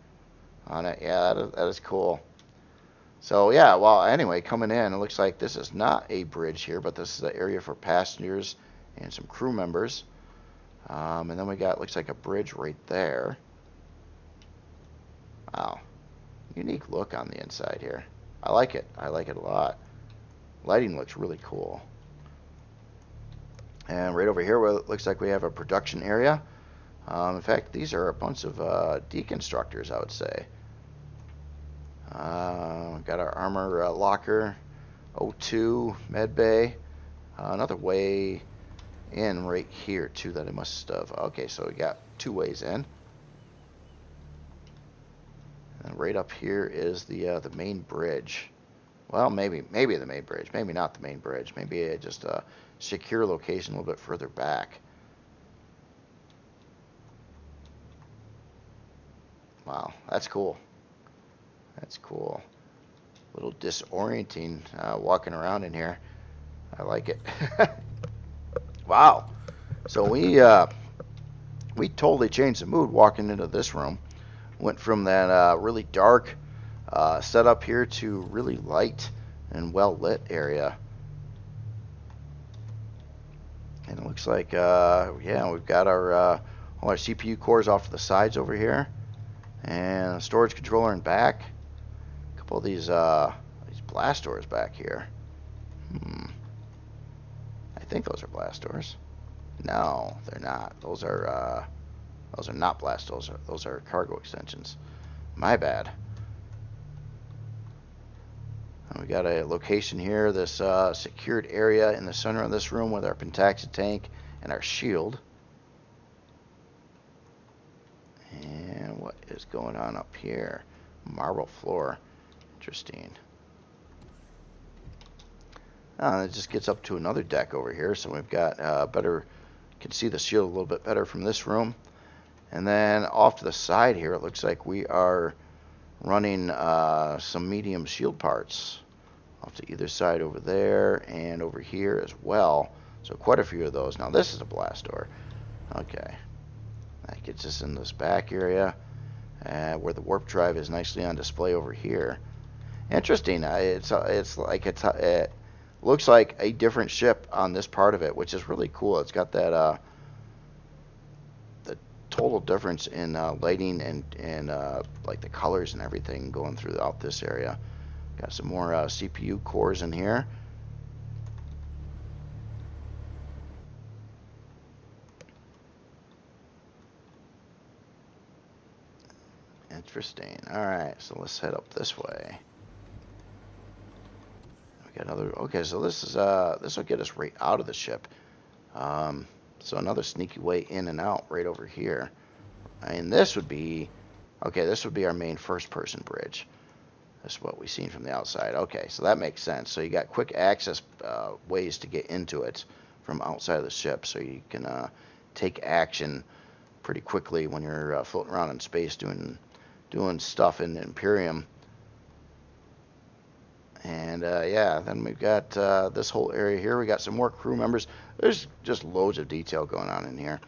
on it, yeah, that is cool. So yeah, well, anyway, coming in, it looks like this is not a bridge here, but this is the area for passengers and some crew members. And then we got, looks like a bridge right there. Wow, unique look on the inside here. I like it. I like it a lot. Lighting looks really cool. And right over here, where it looks like we have a production area. In fact, these are a bunch of deconstructors, I would say. Got our armor locker, O2, med bay, another way in right here too that I must have. Okay, so we got two ways in. And right up here is the main bridge. Well, maybe the main bridge. Maybe not the main bridge. Maybe just a secure location a little bit further back. Wow, that's cool. That's cool. A little disorienting walking around in here. I like it. Wow. So we totally changed the mood walking into this room. Went from that really dark setup here to really light and well lit area. And it looks like yeah, we've got our all our CPU cores off to the sides over here, and a storage controller in back. A couple of these blast doors back here. I think those are blast doors. No, they're not. Those are not blast doors. Those are cargo extensions. My bad. And we got a location here, this secured area in the center of this room with our Pentaxid tank and our shield. And what is going on up here? Marble floor. Interesting. It just gets up to another deck over here, so we've got better, can see the shield a little bit better from this room. And then off to the side here, it looks like we are running some medium shield parts off to either side over there and over here as well. So quite a few of those. Now this is a blast door. Okay. That gets us in this back area where the warp drive is nicely on display over here. Interesting. It looks like a different ship on this part of it, which is really cool. It's got that the total difference in lighting and like the colors and everything going throughout this area. Got some more CPU cores in here. Interesting. All right, so let's head up this way. We got another. Okay, so this is this will get us right out of the ship. So another sneaky way in and out right over here. And this would be, okay, this would be our main first-person bridge. That's what we've seen from the outside. Okay, so that makes sense. So you got quick access ways to get into it from outside of the ship, so you can take action pretty quickly when you're floating around in space doing stuff in Empyrion. And yeah, then we've got this whole area here. We got some more crew members. There's just loads of detail going on in here,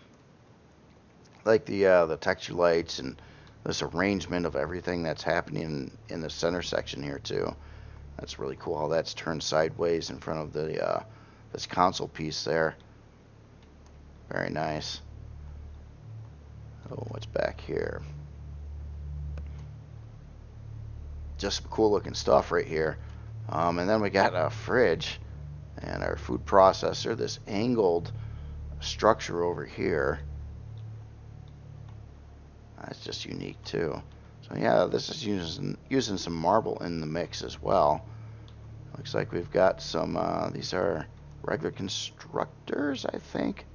like the texture lights and this arrangement of everything that's happening in the center section here too. That's really cool how that's turned sideways in front of the this console piece there. Very nice. Oh, what's back here? Just some cool looking stuff right here. And then we got a fridge and our food processor, this angled structure over here. That's just unique too. So yeah, this is using some marble in the mix as well. Looks like we've got some, these are regular constructors, I think.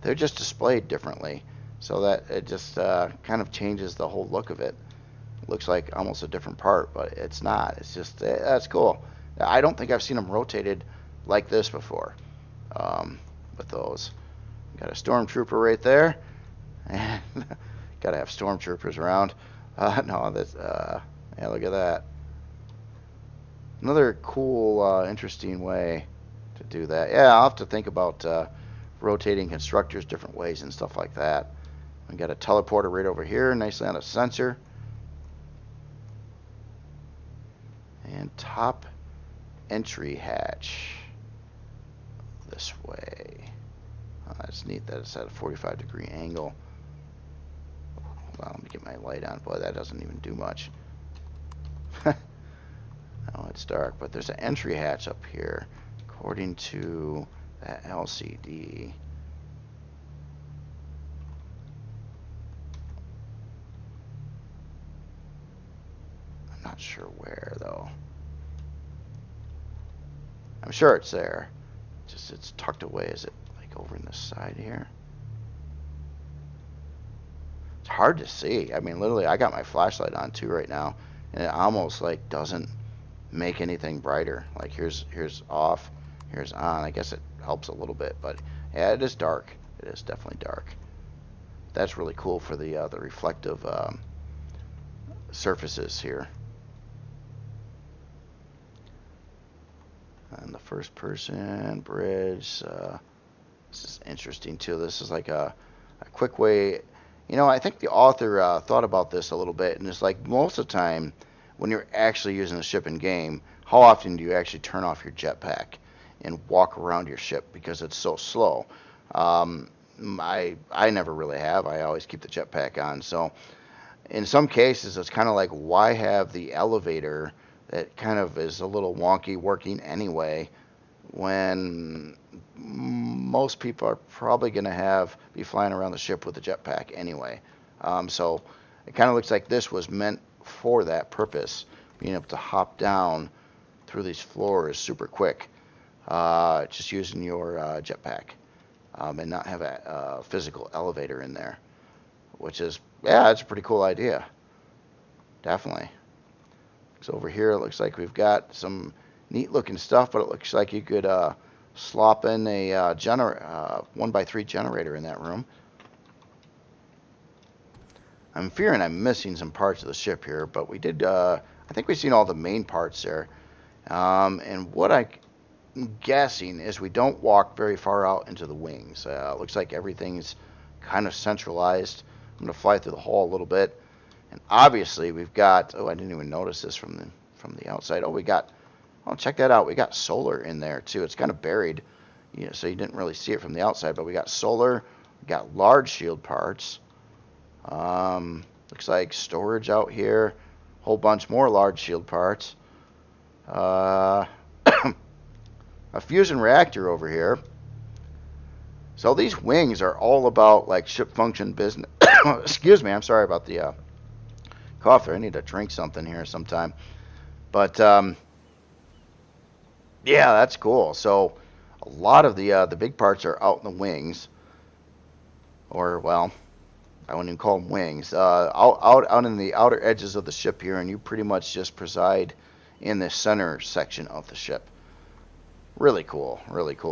They're just displayed differently, so that it just kind of changes the whole look of it. Looks like almost a different part, but it's not. It's just, that's cool. I don't think I've seen them rotated like this before with those. Got a stormtrooper right there. And gotta have stormtroopers around. No, that's, yeah, look at that. Another cool, interesting way to do that. Yeah, I'll have to think about rotating constructors different ways and stuff like that. We got a teleporter right over here, nicely on a sensor. And top entry hatch this way. Oh, that's neat that it's at a 45-degree angle. Hold on, let me get my light on. Boy, that doesn't even do much. Oh, it's dark, but there's an entry hatch up here, according to that LCD. I'm not sure where, though. I'm sure it's there. Just it's tucked away. Is it like over in the side here? It's hard to see. I mean, literally, I got my flashlight on too right now, and it almost like doesn't make anything brighter. Like here's off, here's on. I guess it helps a little bit, but yeah, it is dark. It is definitely dark. That's really cool for the reflective surfaces here. And the first person bridge. This is interesting too. This is like a quick way. You know, I think the author thought about this a little bit, and it's like most of the time when you're actually using the ship in game, how often do you actually turn off your jetpack and walk around your ship because it's so slow? Um, I never really have. I always keep the jetpack on. So in some cases, it's kind of like why have the elevator that kind of is a little wonky working anyway when most people are probably going to be flying around the ship with a jetpack anyway. So it kind of looks like this was meant for that purpose, being able to hop down through these floors super quick, just using your jetpack, and not have a physical elevator in there, which is, yeah, it's a pretty cool idea. Definitely. So over here, it looks like we've got some neat looking stuff, but it looks like you could slop in a 1x3 generator in that room. I'm fearing I'm missing some parts of the ship here, but we did, I think we've seen all the main parts there. And what I'm guessing is we don't walk very far out into the wings. It looks like everything's kind of centralized. I'm going to fly through the hall a little bit. And obviously we've got, oh, I didn't even notice this from the outside. Oh, check that out. We got solar in there too. It's kind of buried, so you didn't really see it from the outside, but we got solar, we got large shield parts. Looks like storage out here, whole bunch more large shield parts. A fusion reactor over here. So these wings are all about like ship function business. Excuse me, I'm sorry about the cough there. I need to drink something here sometime. But yeah, that's cool. So a lot of the big parts are out in the wings, or well, I wouldn't even call them wings. Out in the outer edges of the ship here, and you pretty much just preside in the center section of the ship. Really cool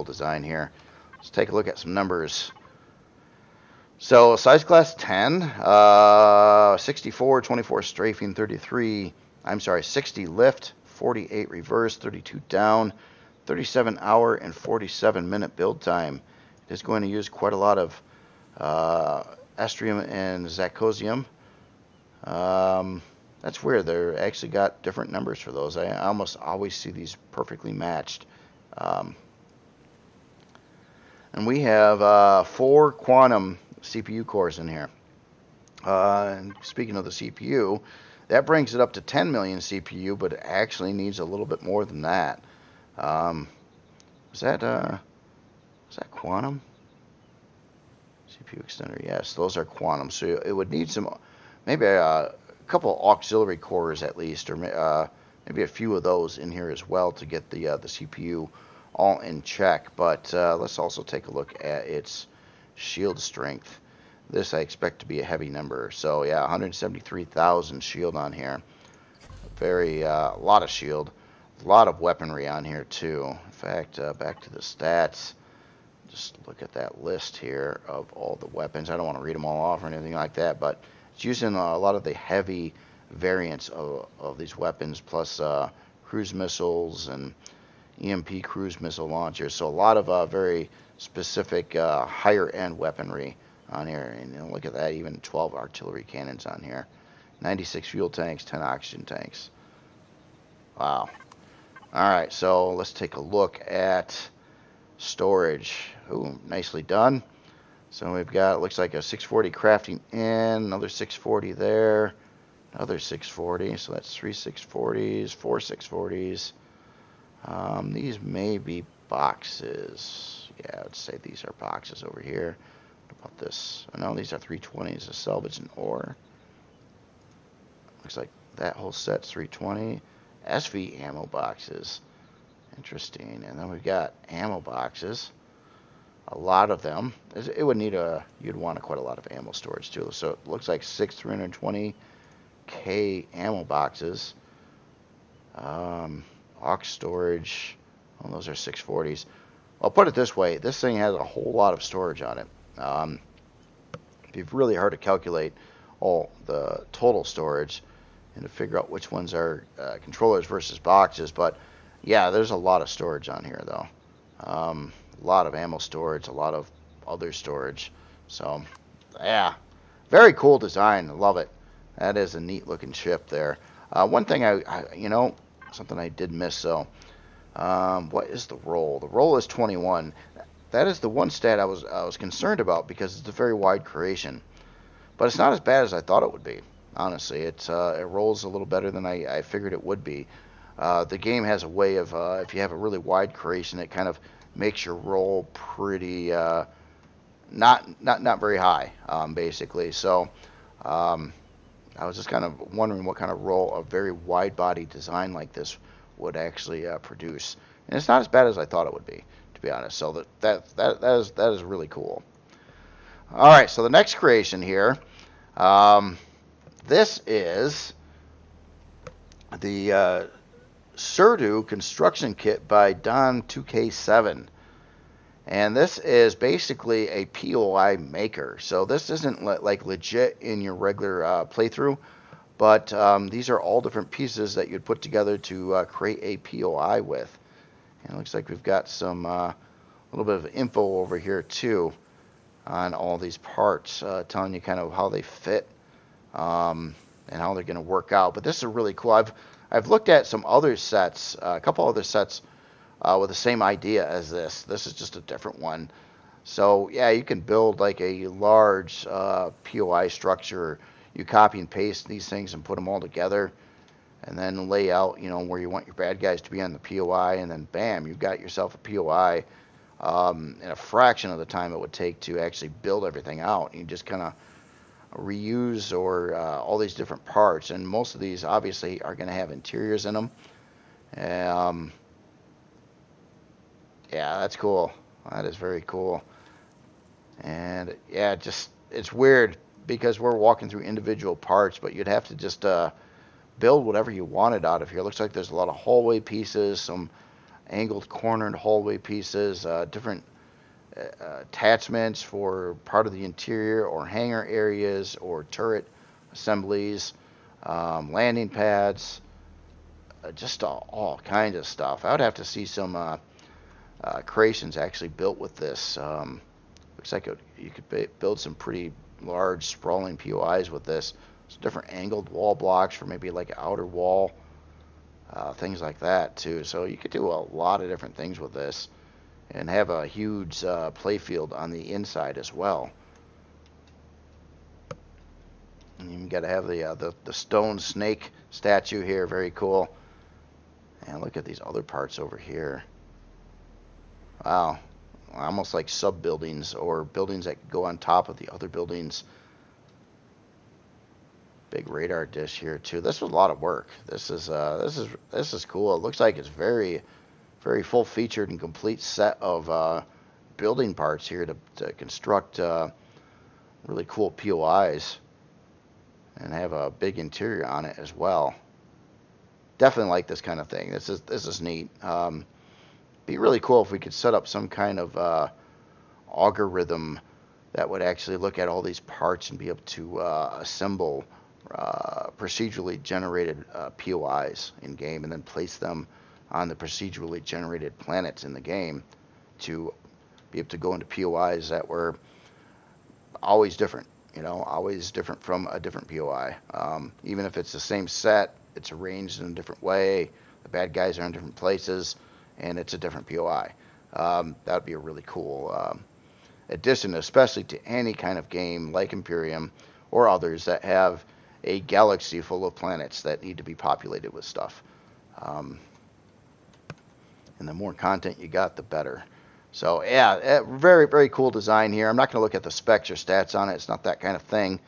design here. Let's take a look at some numbers. So size class 10, 64, 24 strafing, 60 lift, 48 reverse, 32 down, 37 hour and 47 minute build time. It is going to use quite a lot of estrium and zirconium. That's weird. They're actually got different numbers for those. I almost always see these perfectly matched. And we have 4 quantum CPU cores in here. And speaking of the CPU, that brings it up to 10 million CPU, but it actually needs a little bit more than that. Is that quantum? CPU extender, yes, those are quantum. So it would need maybe a couple auxiliary cores at least, or maybe a few of those in here as well to get the CPU all in check. But let's also take a look at its shield strength. This I expect to be a heavy number. So yeah, 173,000 shield on here. A lot of shield. A lot of weaponry on here too. In fact, back to the stats. Just look at that list here of all the weapons. I don't want to read them all off or anything like that, but it's using a lot of the heavy variants of these weapons, plus cruise missiles and EMP cruise missile launchers. So a lot of very specific higher end weaponry on here. And look at that, even 12 artillery cannons on here. 96 fuel tanks, 10 oxygen tanks. Wow. Alright, so let's take a look at storage. Ooh, nicely done. So we've got, looks like a 640 crafting in, another 640 there, another 640. So that's 3 640s, 4 640s. These may be boxes. Yeah, I would say these are boxes over here. What about this? Oh, no, these are 320s, a salvage and ore. Looks like that whole set's 320. SV ammo boxes. Interesting. And then we've got ammo boxes. a lot of them. It would need you'd want quite a lot of ammo storage too. So it looks like 320K ammo boxes. Aux storage. Oh, those are 640s. I'll put it this way: this thing has a whole lot of storage on it. It'd be really hard to calculate all the total storage and to figure out which ones are controllers versus boxes. But yeah, there's a lot of storage on here, though. A lot of ammo storage, a lot of other storage. So yeah, very cool design. I love it. That is a neat looking ship there. One thing something I did miss though. What is the roll? The roll is 21. That is the one stat I was concerned about because it's a very wide creation, but it's not as bad as I thought it would be. Honestly, it rolls a little better than I figured it would be. The game has a way of if you have a really wide creation, it kind of makes your roll pretty not very high, basically. So I was just kind of wondering what kind of roll a very wide body design like this would actually produce, and it's not as bad as I thought it would be, to be honest. So that is really cool. All right, so the next creation here, this is the Surdu construction kit by Don2K7. And this is basically a POI maker. So this isn't like legit in your regular playthrough, but these are all different pieces that you'd put together to create a POI with. And it looks like we've got some a little bit of info over here too on all these parts, telling you kind of how they fit and how they're going to work out. But this is really cool. I've looked at some other sets, a couple other sets with the same idea as this. This is just a different one. So yeah, you can build like a large POI structure. You copy and paste these things and put them all together, and then lay out, where you want your bad guys to be on the POI, and then bam, you've got yourself a POI in a fraction of the time it would take to actually build everything out. You just kind of reuse or all these different parts, and most of these obviously are going to have interiors in them. Yeah, that's cool. That is very cool. And yeah, it's weird because we're walking through individual parts, but you'd have to just build whatever you wanted out of here. It looks like there's a lot of hallway pieces, some angled cornered hallway pieces, different attachments for part of the interior or hangar areas or turret assemblies, landing pads, just all kinds of stuff. I would have to see some creations actually built with this. Looks like you could build some pretty large sprawling POIs with this. Some different angled wall blocks for maybe like an outer wall, things like that too. So you could do a lot of different things with this and have a huge play field on the inside as well. And you got to have the stone snake statue here, very cool. And look at these other parts over here. Wow, almost like sub buildings or buildings that go on top of the other buildings. Big radar dish here too. This was a lot of work. This is cool. It looks like it's very, very full featured and complete set of building parts here to construct really cool POIs and have a big interior on it as well. Definitely like this kind of thing. This is neat. Be really cool if we could set up some kind of algorithm that would actually look at all these parts and be able to assemble procedurally generated POIs in game and then place them on the procedurally generated planets in the game to be able to go into POIs that were always different, always different from a different POI. Even if it's the same set, it's arranged in a different way, the bad guys are in different places, and it's a different POI. That would be a really cool addition, especially to any kind of game like Empyrion or others that have a galaxy full of planets that need to be populated with stuff. And the more content you got, the better. So yeah, very, very cool design here. I'm not going to look at the specs or stats on it. It's not that kind of thing.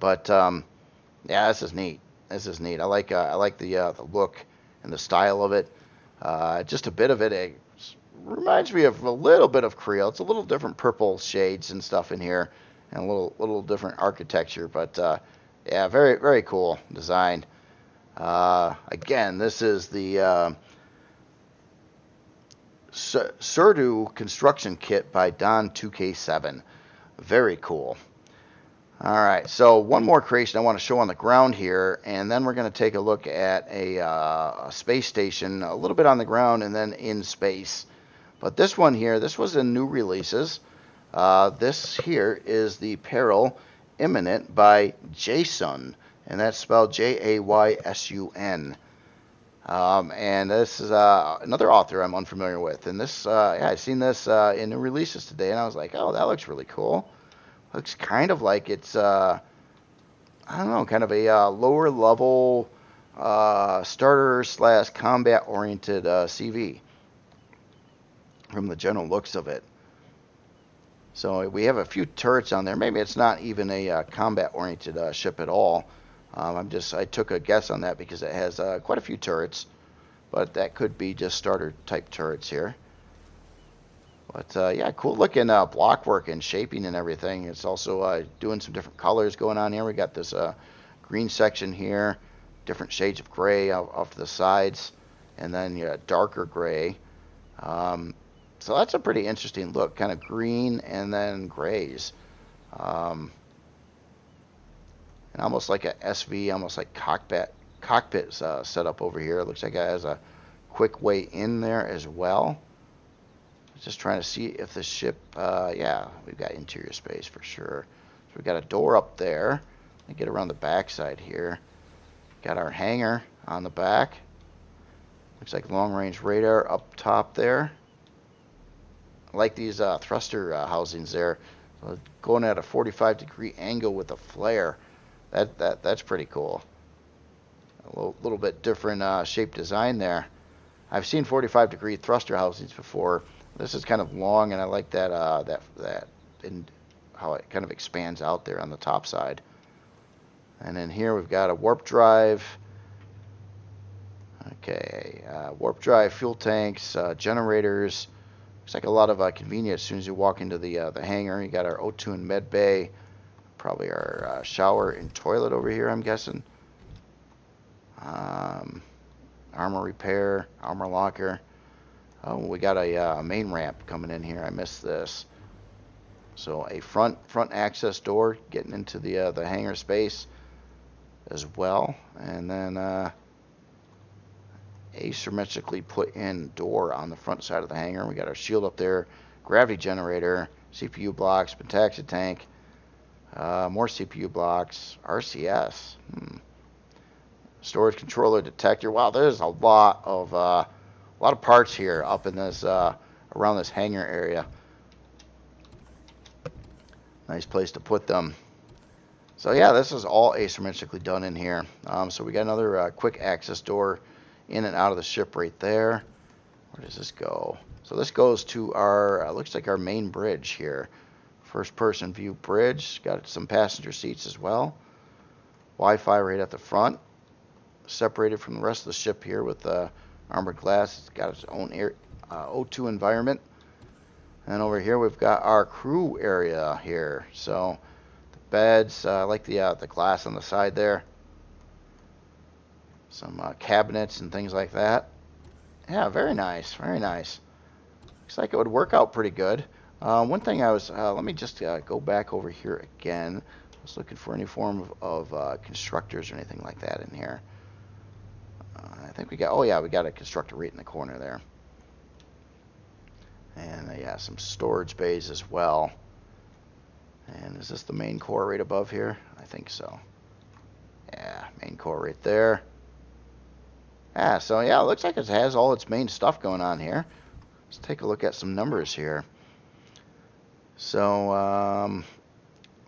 But yeah, this is neat. This is neat. I like the look and the style of it. Just a bit of it reminds me of a little bit of Creo. It's a little different purple shades and stuff in here, and a little different architecture. But yeah, very very cool design. Again, this is the Surdu construction kit by Don2K7. Very cool. All right, so one more creation I want to show on the ground here, and then we're going to take a look at a space station, a little bit on the ground and then in space. But this one here, this was in new releases. This here is the Peril Imminent by Jaysun, and that's spelled Jaysun. And this is another author I'm unfamiliar with. And this, yeah, I've seen this in new releases today, and I was like, oh, that looks really cool. Looks kind of like it's, I don't know, kind of a lower level starter / combat oriented CV from the general looks of it. So we have a few turrets on there. Maybe it's not even a combat oriented ship at all. I took a guess on that because it has quite a few turrets, but that could be just starter type turrets here. But yeah, cool looking block work and shaping and everything. It's also doing some different colors going on here. We got this green section here, different shades of gray off the sides, and then darker gray. So that's a pretty interesting look, kind of green and then grays. And almost like a SV, almost like cockpit setup over here. It looks like it has a quick way in there as well. Just trying to see if the ship, yeah, we've got interior space for sure. So we've got a door up there. Let me get around the back side here. Got our hangar on the back. Looks like long-range radar up top there. I like these thruster housings there. So going at a 45-degree angle with a flare. That's pretty cool. A little bit different shape design there. I've seen 45-degree thruster housings before. This is kind of long, and I like that and how it kind of expands out there on the top side. And then here we've got a warp drive. Okay, warp drive, fuel tanks, generators. Looks like a lot of convenience as soon as you walk into the hangar. You got our O2 and med bay, probably our shower and toilet over here, I'm guessing. Armor repair, armor locker. Oh, we got a main ramp coming in here. I missed this. So a front access door getting into the hangar space as well, and then asymmetrically put in door on the front side of the hangar. We got our shield up there, gravity generator, CPU blocks, Pentaxa tank, more CPU blocks, RCS, storage controller detector. Wow, there's a lot of parts here up in this around this hangar area. Nice place to put them. So yeah, this is all asymmetrically done in here. So we got another quick access door in and out of the ship right there. Where does this go? So this goes to our looks like our main bridge here. First person view bridge. Got some passenger seats as well. Wi-Fi right at the front. Separated from the rest of the ship here with armored glass. It's got its own O2 environment. And over here we've got our crew area here. So the beds, I like the glass on the side there. Some cabinets and things like that. Yeah, very nice, very nice. Looks like it would work out pretty good. One thing I was, let me just go back over here again. I was looking for any form of constructors or anything like that in here. I think we got, oh yeah, we got a constructor right in the corner there. And yeah, some storage bays as well. And is this the main core right above here? I think so. Yeah, main core right there. Yeah, so yeah, it looks like it has all its main stuff going on here. Let's take a look at some numbers here. So,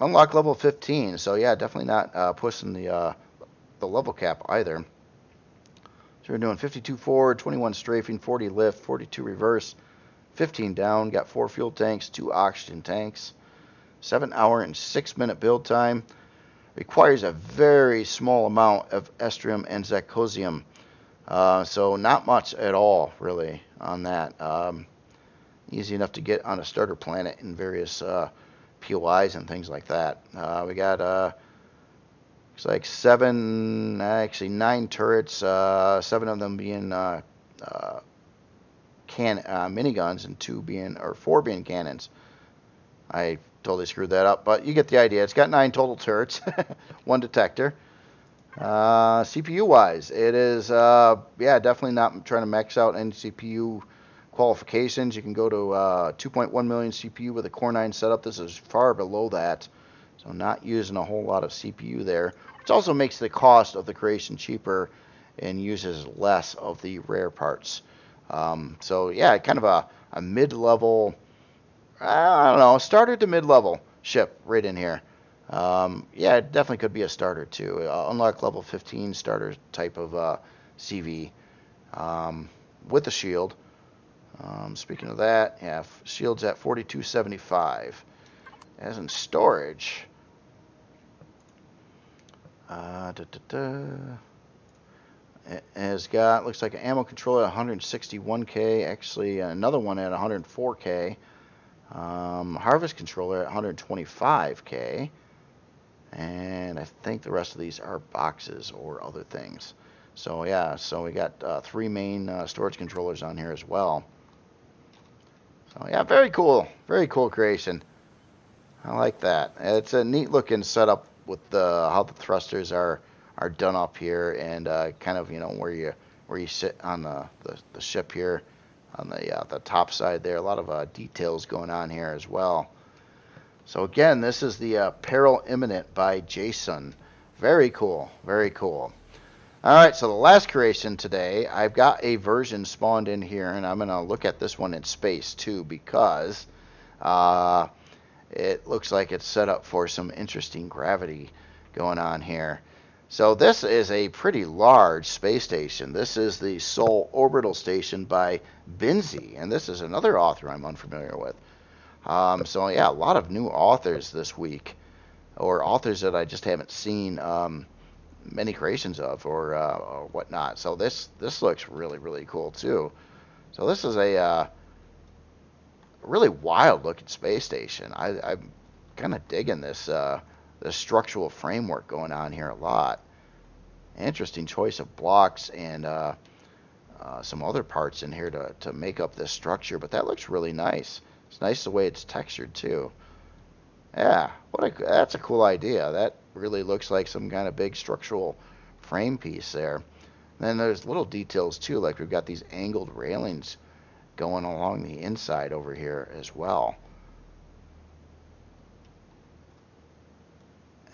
unlock level 15. So yeah, definitely not pushing the level cap either. So we're doing 52 forward, 21 strafing, 40 lift, 42 reverse, 15 down. Got 4 fuel tanks, 2 oxygen tanks. 7-hour and 6-minute build time. Requires a very small amount of estrium and zirconium. So not much at all, really, on that. easy enough to get on a starter planet in various POIs and things like that. We got it's like actually 9 turrets, 7 of them being miniguns and 4 being cannons. I totally screwed that up, but you get the idea. It's got 9 total turrets, 1 detector. CPU wise, it is yeah, definitely not trying to max out any CPU qualifications. You can go to 2.1 million CPU with a Core 9 setup. This is far below that, so not using a whole lot of CPU there, which also makes the cost of the creation cheaper and uses less of the rare parts. So yeah, kind of a mid-level, I don't know, starter to mid-level ship right in here. Yeah, it definitely could be a starter too. Unlock level 15 starter type of CV with the shield. Speaking of that, yeah, shield's at 4275. As in storage, it has got, looks like an ammo controller at 161K. Actually, another one at 104K. Harvest controller at 125K. And I think the rest of these are boxes or other things. So yeah, so we got 3 main storage controllers on here as well. So yeah, very cool creation. I like that. It's a neat looking setup with how the thrusters are done up here, and kind of, you know, where you sit on the ship here on the top side there. A lot of details going on here as well. So again, this is the Peril Imminent by Jason. Very cool, very cool. All right, so the last creation today, I've got a version spawned in here, and I'm going to look at this one in space too, because it looks like it's set up for some interesting gravity going on here. So this is a pretty large space station. This is the Seoul Orbital Station by Binzi, and this is another author I'm unfamiliar with. So yeah, a lot of new authors this week, or authors that I just haven't seen many creations of, or whatnot. So this looks really cool too. So this is a really wild looking space station. I'm kind of digging this structural framework going on here a lot. Interesting choice of blocks and some other parts in here to make up this structure, but that looks really nice. It's nice the way it's textured too. Yeah, that's a cool idea. That really looks like some kind of big structural frame piece there. And then there's little details too, like we've got these angled railings going along the inside over here as well.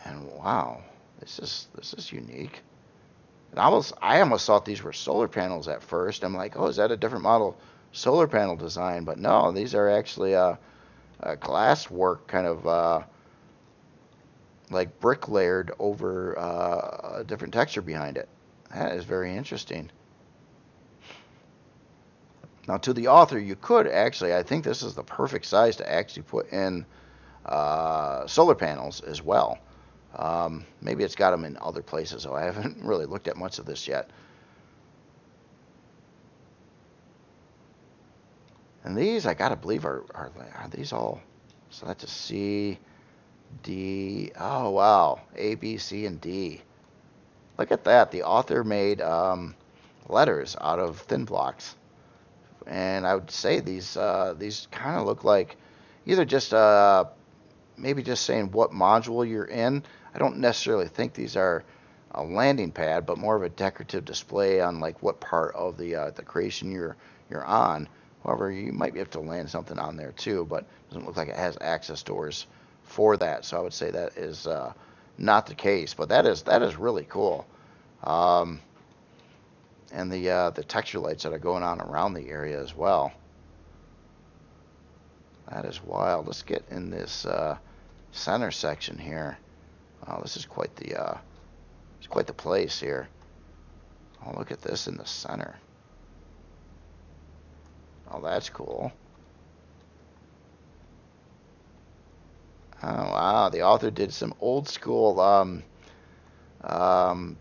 And wow, this is unique. And I almost thought these were solar panels at first. I'm like, oh, is that a different model solar panel design? But no, these are actually a glass work kind of like brick layered over a different texture behind it. That is very interesting. Now, to the author, you could actually, I think this is the perfect size to actually put in solar panels as well. Maybe it's got them in other places, so I haven't really looked at much of this yet. And these, I gotta believe, are these all? So that's a C, D. Oh wow, A, B, C, and D. Look at that. The author made letters out of thin blocks, and I would say these kind of look like either just maybe just saying what module you're in. I don't necessarily think these are a landing pad, but more of a decorative display on like what part of the creation you're on. However, you might be able to land something on there too, but it doesn't look like it has access doors for that. So I would say that is not the case, but that is really cool. And the texture lights that are going on around the area as well. That is wild. Let's get in this center section here. Wow, this is quite the place here. Oh, look at this in the center. Oh, that's cool. Oh wow, the author did some old school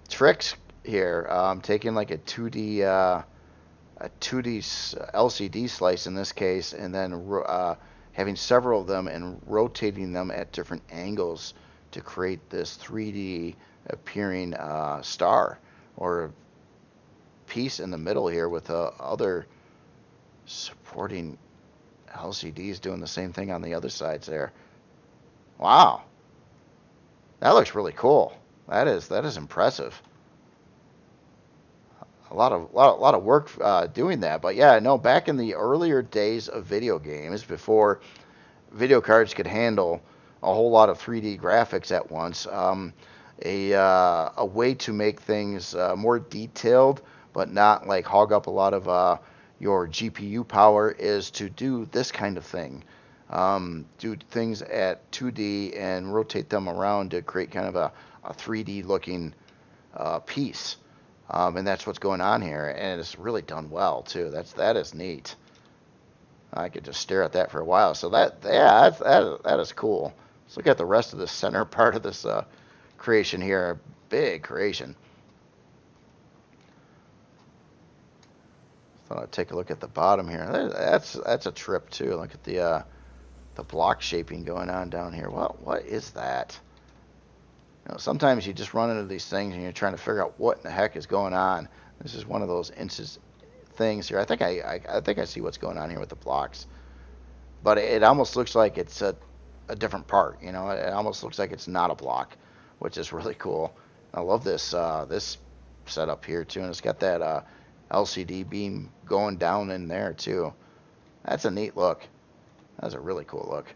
tricks here, taking like a 2D a 2D LCD slice in this case, and then having several of them and rotating them at different angles to create this 3D appearing star or piece in the middle here with other supporting LCDs doing the same thing on the other sides there. Wow, that looks really cool. That is impressive. A lot of work doing that. But yeah, no, back in the earlier days of video games, before video cards could handle a whole lot of 3D graphics at once, a way to make things more detailed, but not like hog up a lot of your GPU power, is to do this kind of thing. Do things at 2D and rotate them around to create kind of a 3D looking piece. And that's what's going on here, and it's really done well too. That is neat. I could just stare at that for a while. So that is cool. Let's look at the rest of the center part of this creation here. Big creation. Thought I'd take a look at the bottom here. That's a trip too. Look at the block shaping going on down here. What is that? You know, sometimes you just run into these things and you're trying to figure out what in the heck is going on. This is one of those things here. I think I see what's going on here with the blocks, but it almost looks like it's a different part. You know, it almost looks like it's not a block, which is really cool. I love this this setup here too, and it's got that LCD beam going down in there too. That's a neat look. That's a really cool look.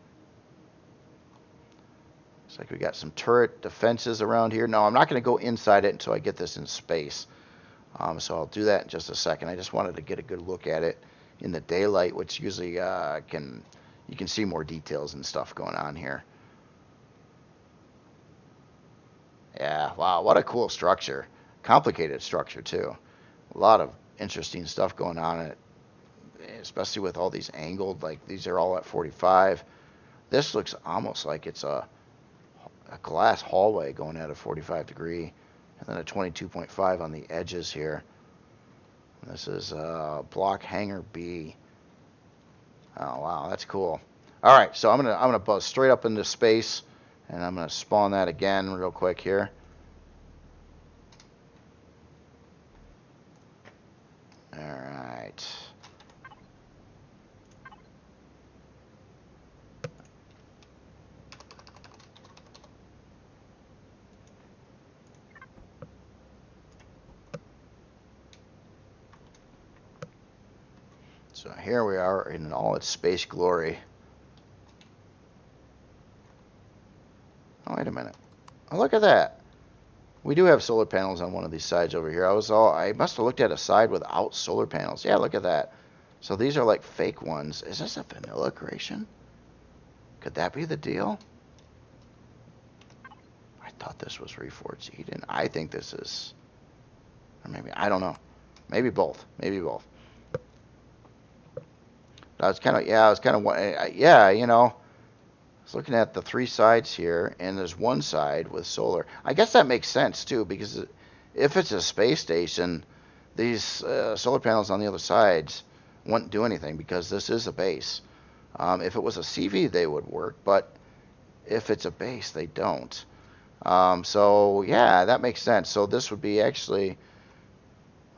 Looks like we got some turret defenses around here. No, I'm not going to go inside it until I get this in space. So I'll do that in just a second. I just wanted to get a good look at it in the daylight, which usually you can see more details and stuff going on here. Yeah, wow, what a cool structure. Complicated structure too. A lot of interesting stuff going on in it, especially with all these angled, like these are all at 45. This looks almost like it's a glass hallway going at a 45 degree, and then a 22.5 on the edges here. This is block hangar B. Oh wow, that's cool. All right, so I'm gonna buzz straight up into space, and I'm gonna spawn that again real quick here. All right. So here we are in all its space glory. Oh, wait a minute. Oh, look at that. We do have solar panels on one of these sides over here. I must have looked at a side without solar panels. Yeah, look at that. So these are like fake ones. Is this a vanilla creation? Could that be the deal? I thought this was Reforged Eden. I think this is, or maybe, I don't know. Maybe both. Maybe both. I was kind of, yeah, you know, I was looking at the three sides here, and there's one side with solar. I guess that makes sense, too, because if it's a space station, these solar panels on the other sides wouldn't do anything because this is a base. If it was a CV, they would work, but if it's a base, they don't. So, yeah, that makes sense. So this would be actually,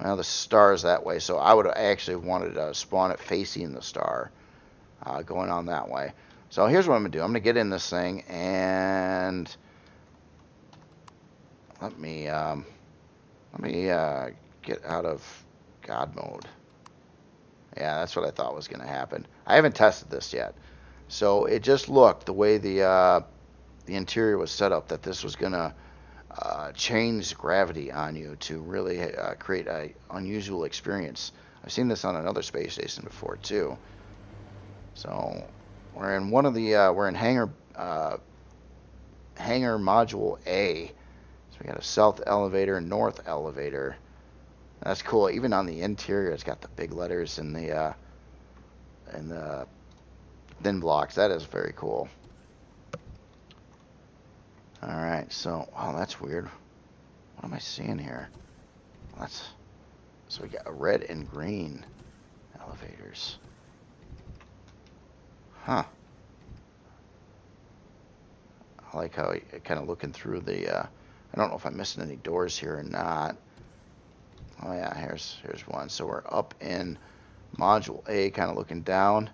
well, the star is that way, so I would actually wanted to spawn it facing the star, going on that way. So here's what I'm going to do. I'm going to get in this thing, and let me get out of God mode. Yeah, that's what I thought was going to happen. I haven't tested this yet. So it just looked, the way the interior was set up, that this was going to change gravity on you to really create an unusual experience. I've seen this on another space station before too. So we're in one of the we're in hangar module A. So we got a south elevator, north elevator. That's cool. Even on the interior, it's got the big letters in the thin blocks. That is very cool. All right. So, wow, that's weird. What am I seeing here? So we got red and green elevators. Huh. I like how kind of looking through the, I don't know if I'm missing any doors here or not. Oh yeah, here's one. So we're up in Module A, kind of looking down.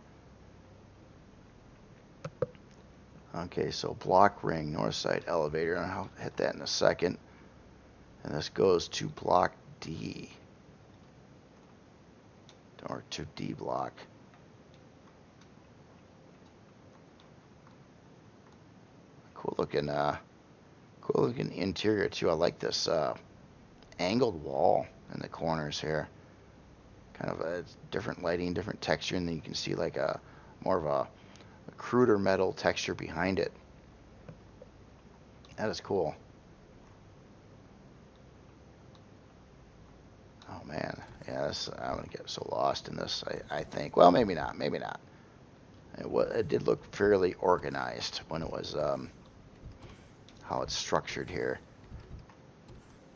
Okay, so block ring, north side elevator, and I'll hit that in a second. And this goes to block D. Or to D block. Cool looking interior too. I like this angled wall in the corners here. Kind of a different lighting, different texture, and then you can see like a more of a cruder metal texture behind it. That is cool. Oh man, yeah, I'm gonna get so lost in this. I think. Well, maybe not. Maybe not. It did look fairly organized when it was how it's structured here,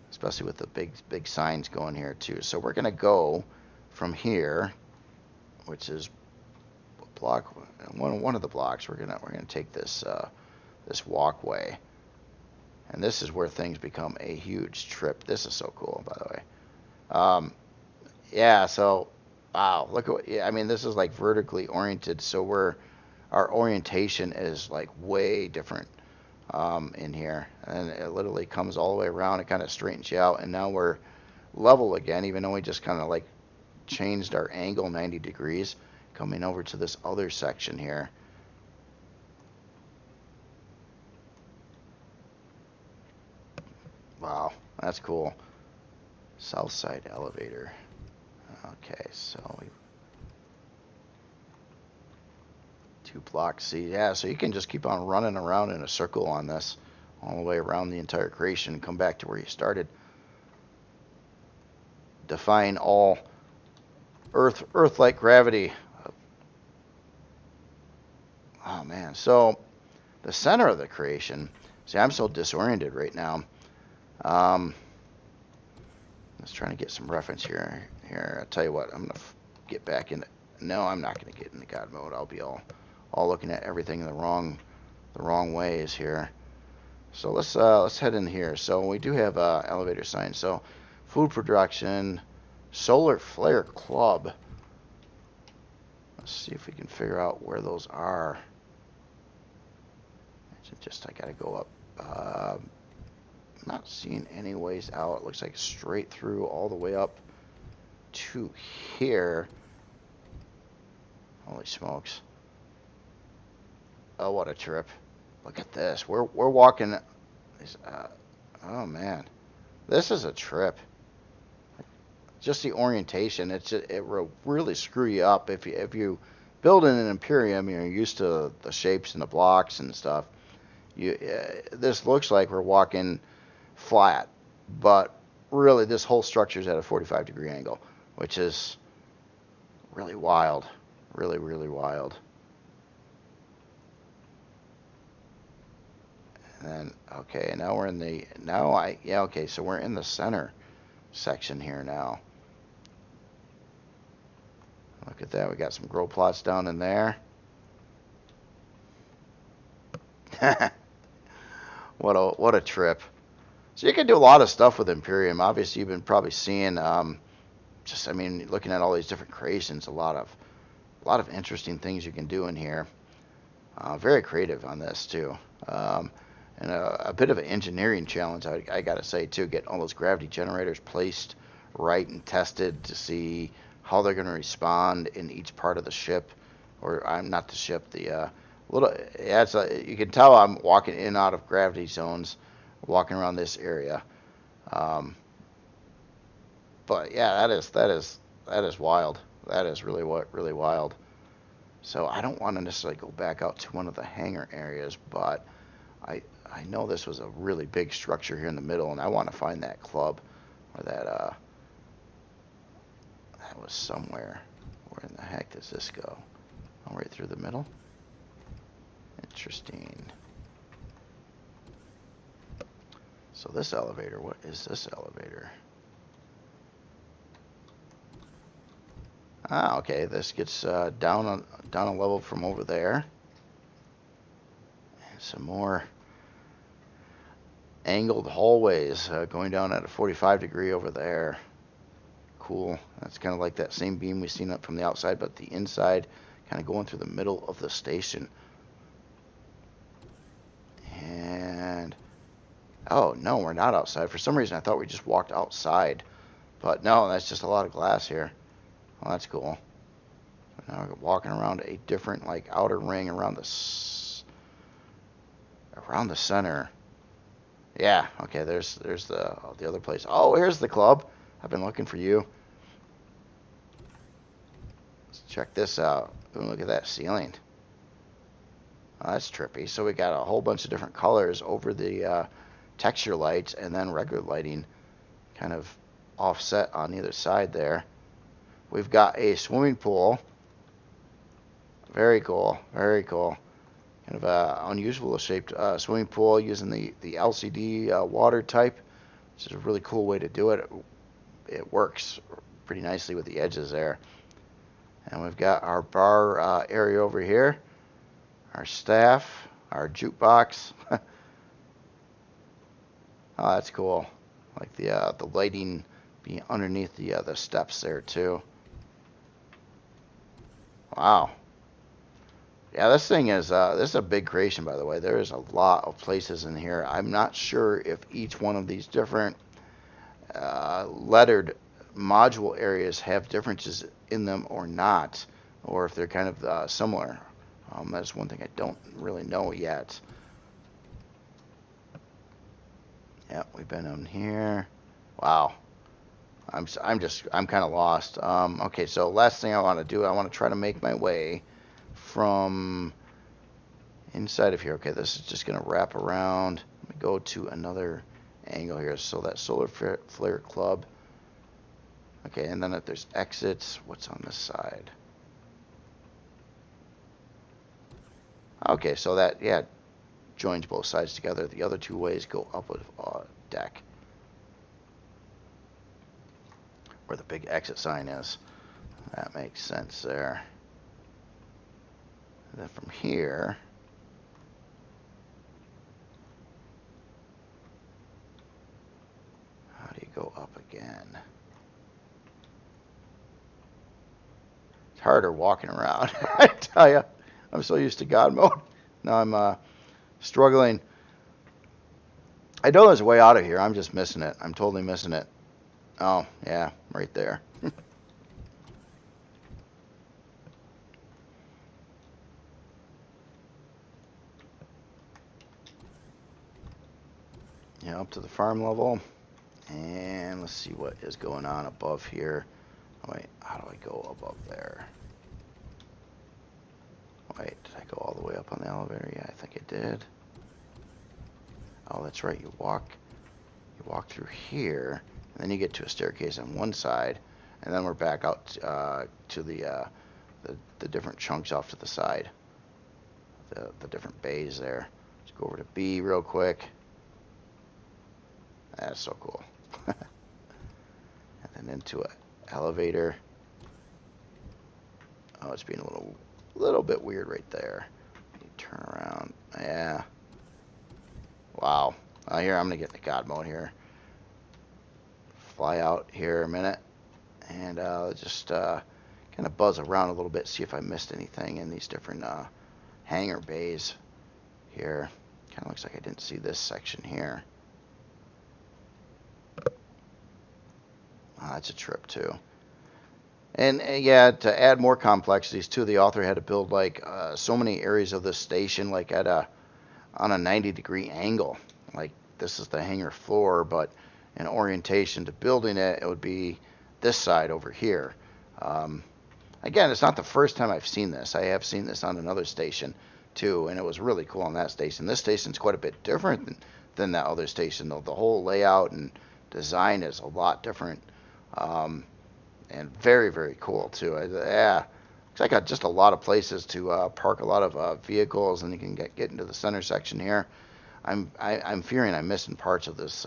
especially with the big signs going here too. So we're gonna go from here, which is block one of the blocks. We're gonna take this this walkway, and this is where things become a huge trip. This is so cool, by the way. Yeah, so wow, look at what, yeah, I mean, this is like vertically oriented, so our orientation is like way different in here, and it literally comes all the way around. It kind of straightens you out, and now we're level again, even though we just kind of like changed our angle 90 degrees, coming over to this other section here. Wow, that's cool. South side elevator. Okay, so we 2 blocks C. Yeah, so you can just keep on running around in a circle on this all the way around the entire creation and come back to where you started. Defying all Earth-like gravity. Oh man, so the center of the creation. See, I'm so disoriented right now. Let's try to get some reference here. I'll tell you what, I'm gonna get back in. No, I'm not gonna get into God mode. I'll be all looking at everything the wrong ways here. So let's head in here. So we do have elevator signs. So food production, solar flare club. Let's see if we can figure out where those are. I gotta go up. I'm not seeing any ways out. It looks like straight through all the way up to here. Holy smokes. Oh, what a trip. Look at this. We're walking. Oh man, this is a trip. Just the orientation. It will really screw you up if you build in an Empyrion. You're used to the shapes and the blocks and stuff. This looks like we're walking flat, but really this whole structure is at a 45-degree angle, which is really wild. Really wild. And then, okay, now we're in the, okay, so we're in the center section here now. Look at that, we got some grow plots down in there. What a trip. So you can do a lot of stuff with Empyrion. Obviously, you've been probably seeing, looking at all these different creations, a lot of interesting things you can do in here. Very creative on this too. And a bit of an engineering challenge, I gotta say too. Get all those gravity generators placed right and tested to see how they're gonna respond in each part of the ship, or I'm not the ship. The you can tell I'm walking in and out of gravity zones, walking around this area. But yeah, that is wild. That is really wild. So I don't want to necessarily go back out to one of the hangar areas, but I know this was a really big structure here in the middle, and I want to find that club, or that was somewhere. Where in the heck does this go? Oh, right through the middle? Interesting. So this elevator, what is this elevator? Ah, okay. This gets down a level from over there. And some more angled hallways going down at a 45 degree over there. Cool. That's kind of like that same beam we've seen up from the outside, but the inside kind of going through the middle of the station. And oh no, we're not outside. For some reason I thought we just walked outside, but no, that's just a lot of glass here. Well, that's cool. So now we're walking around a different like outer ring around the center. Yeah, okay, there's the other place. Oh, here's the club. I've been looking for you. Let's check this out. Ooh, look at that ceiling. Oh, that's trippy. So we got a whole bunch of different colors over the texture lights, and then regular lighting kind of offset on either side there. We've got a swimming pool. Very cool. Very cool. Kind of a unusual shaped swimming pool using the LCD water type. This is a really cool way to do it. It works pretty nicely with the edges there. And we've got our bar area over here, our staff, our jukebox. Oh, that's cool. Like the lighting being underneath the steps there too. Wow. Yeah, this thing is this is a big creation, by the way. There is a lot of places in here. I'm not sure if each one of these different lettered module areas have differences in them or not, or if they're kind of similar. That's one thing I don't really know yet. Yeah, we've been in here. Wow. I'm kind of lost. Okay, so last thing I want to do, I want to try to make my way from inside of here. Okay, this is just going to wrap around. Let me go to another angle here. So that solar flare club. Okay, and then if there's exits, what's on this side? Okay, so that, yeah, joins both sides together. The other two ways go up a deck where the big exit sign is. That makes sense there. And then from here, how do you go up again? It's harder walking around. I tell you, I'm so used to God mode. Now I'm struggling. I know there's a way out of here. I'm just missing it. I'm totally missing it. Oh, yeah, right there. Yeah, up to the farm level. And let's see what is going on above here. Oh, wait, how do I go above there? Wait, did I go all the way up on the elevator? Yeah, I think I did. Oh, that's right. You walk through here, and then you get to a staircase on one side, and then we're back out to the different chunks off to the side. The different bays there. Let's go over to B real quick. That's so cool. And then into an elevator. Oh, it's being a little bit weird right there. You turn around. Yeah. Wow. Here, I'm going to get into God mode here. Fly out here a minute. And just kind of buzz around a little bit, see if I missed anything in these different hangar bays here. Kind of looks like I didn't see this section here. Oh, that's a trip too. And yeah, to add more complexities too, the author had to build like so many areas of this station like on a 90-degree angle. Like this is the hangar floor, but in orientation to building it, it would be this side over here. Again, it's not the first time I've seen this. I have seen this on another station too, and it was really cool on that station. This station's quite a bit different than that other station, though. The whole layout and design is a lot different. And very, very cool too. Yeah, looks like I got just a lot of places to park a lot of vehicles, and you can get into the center section here. I'm fearing I'm missing parts of this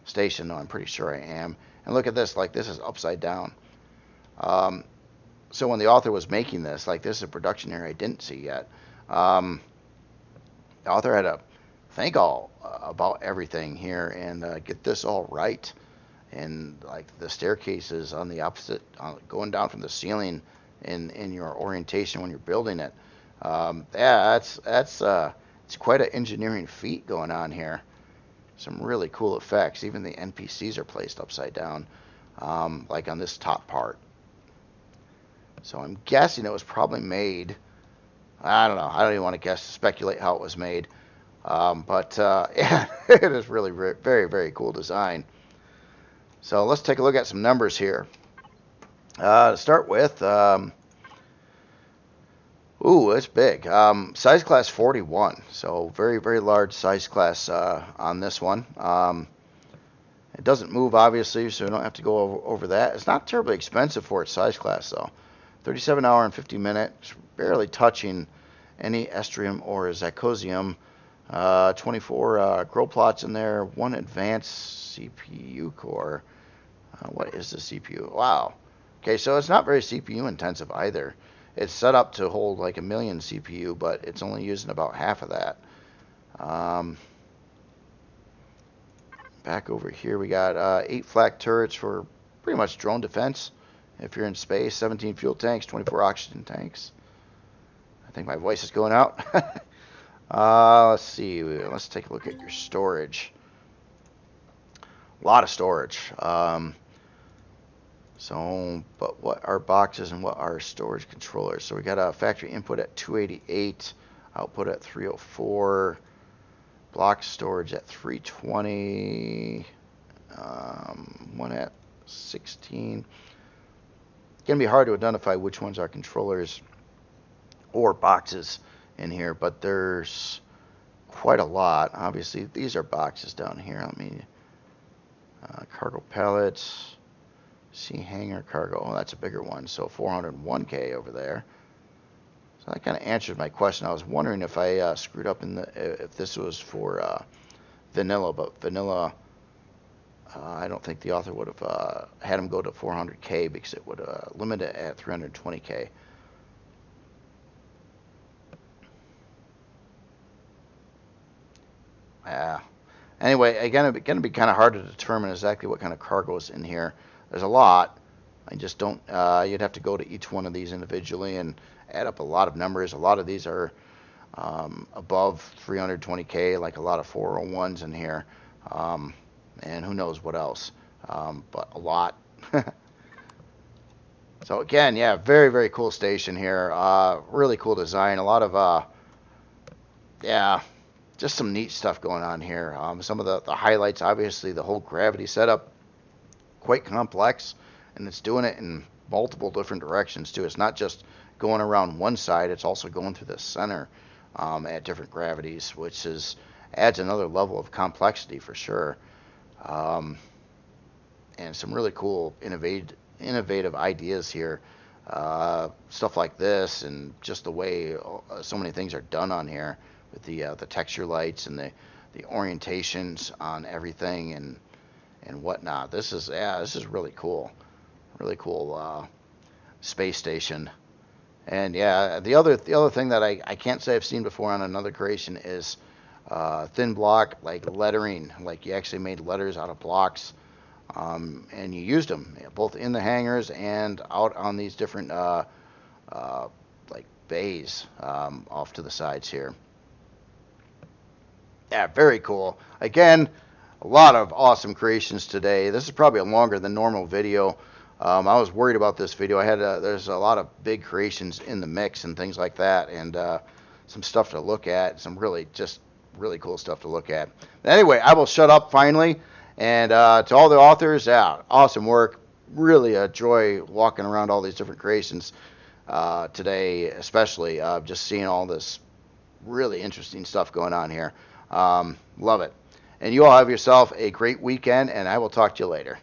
station. No, I'm pretty sure I am. And look at this, like this is upside down. So when the author was making this, like this is a production area I didn't see yet. Um, the author had to think all about everything here and get this all right. And like the staircases on the opposite, going down from the ceiling in your orientation when you're building it. Yeah, it's quite an engineering feat going on here. Some really cool effects. Even the NPCs are placed upside down, like on this top part. So I'm guessing it was probably made. I don't know. I don't even want to guess, speculate how it was made. But yeah, it is really very, very cool design. So let's take a look at some numbers here. To start with, ooh, it's big. Size class 41, so very, very large size class on this one. It doesn't move, obviously, so you don't have to go over that. It's not terribly expensive for its size class, though. 37 hour and 50 minutes, barely touching any estrium or zirconium. 24 grow plots in there, 1 advanced CPU core. What is the CPU? Wow. Okay, so it's not very CPU intensive either. It's set up to hold like 1,000,000 CPU, but it's only using about half of that. Back over here, we got 8 flak turrets for pretty much drone defense. If you're in space, 17 fuel tanks, 24 oxygen tanks. I think my voice is going out. Let's see. Let's take a look at your storage. A lot of storage. But what are boxes and what are storage controllers? So we got a factory input at 288, output at 304, block storage at 320, one at 16. It's going to be hard to identify which ones are controllers or boxes in here, but there's quite a lot. Obviously, these are boxes down here. Let me, cargo pallets. Sea hangar cargo. Oh, that's a bigger one. So 401k over there. So that kind of answered my question. I was wondering if I screwed up if this was for vanilla, but vanilla, I don't think the author would have had him go to 400k because it would limit it at 320k. Yeah. Anyway, again, it's going to be kind of hard to determine exactly what kind of cargo is in here. There's a lot. I just don't, you'd have to go to each one of these individually and add up a lot of numbers. A lot of these are above 320k, like a lot of 401s in here. And who knows what else, but a lot. So again, yeah, very, very cool station here. Really cool design. A lot of, yeah, just some neat stuff going on here. Some of the highlights, obviously, the whole gravity setup. Quite complex, and it's doing it in multiple different directions too. It's not just going around one side, it's also going through the center at different gravities, which adds another level of complexity for sure. And some really cool innovative ideas here. Stuff like this, and just the way so many things are done on here with the texture lights and the orientations on everything and whatnot. This is really cool. Really cool space station. And yeah, the other thing that I can't say I've seen before on another creation is thin block, like lettering. Like you actually made letters out of blocks, and you used them both in the hangars and out on these different like bays off to the sides here. Yeah, very cool. Again, a lot of awesome creations today. This is probably a longer than normal video. I was worried about this video. There's a lot of big creations in the mix and things like that, and some stuff to look at. Some really cool stuff to look at. But anyway, I will shut up finally. And to all the authors, yeah, awesome work. Really a joy walking around all these different creations today, especially just seeing all this really interesting stuff going on here. Love it. And you all have yourself a great weekend, and I will talk to you later.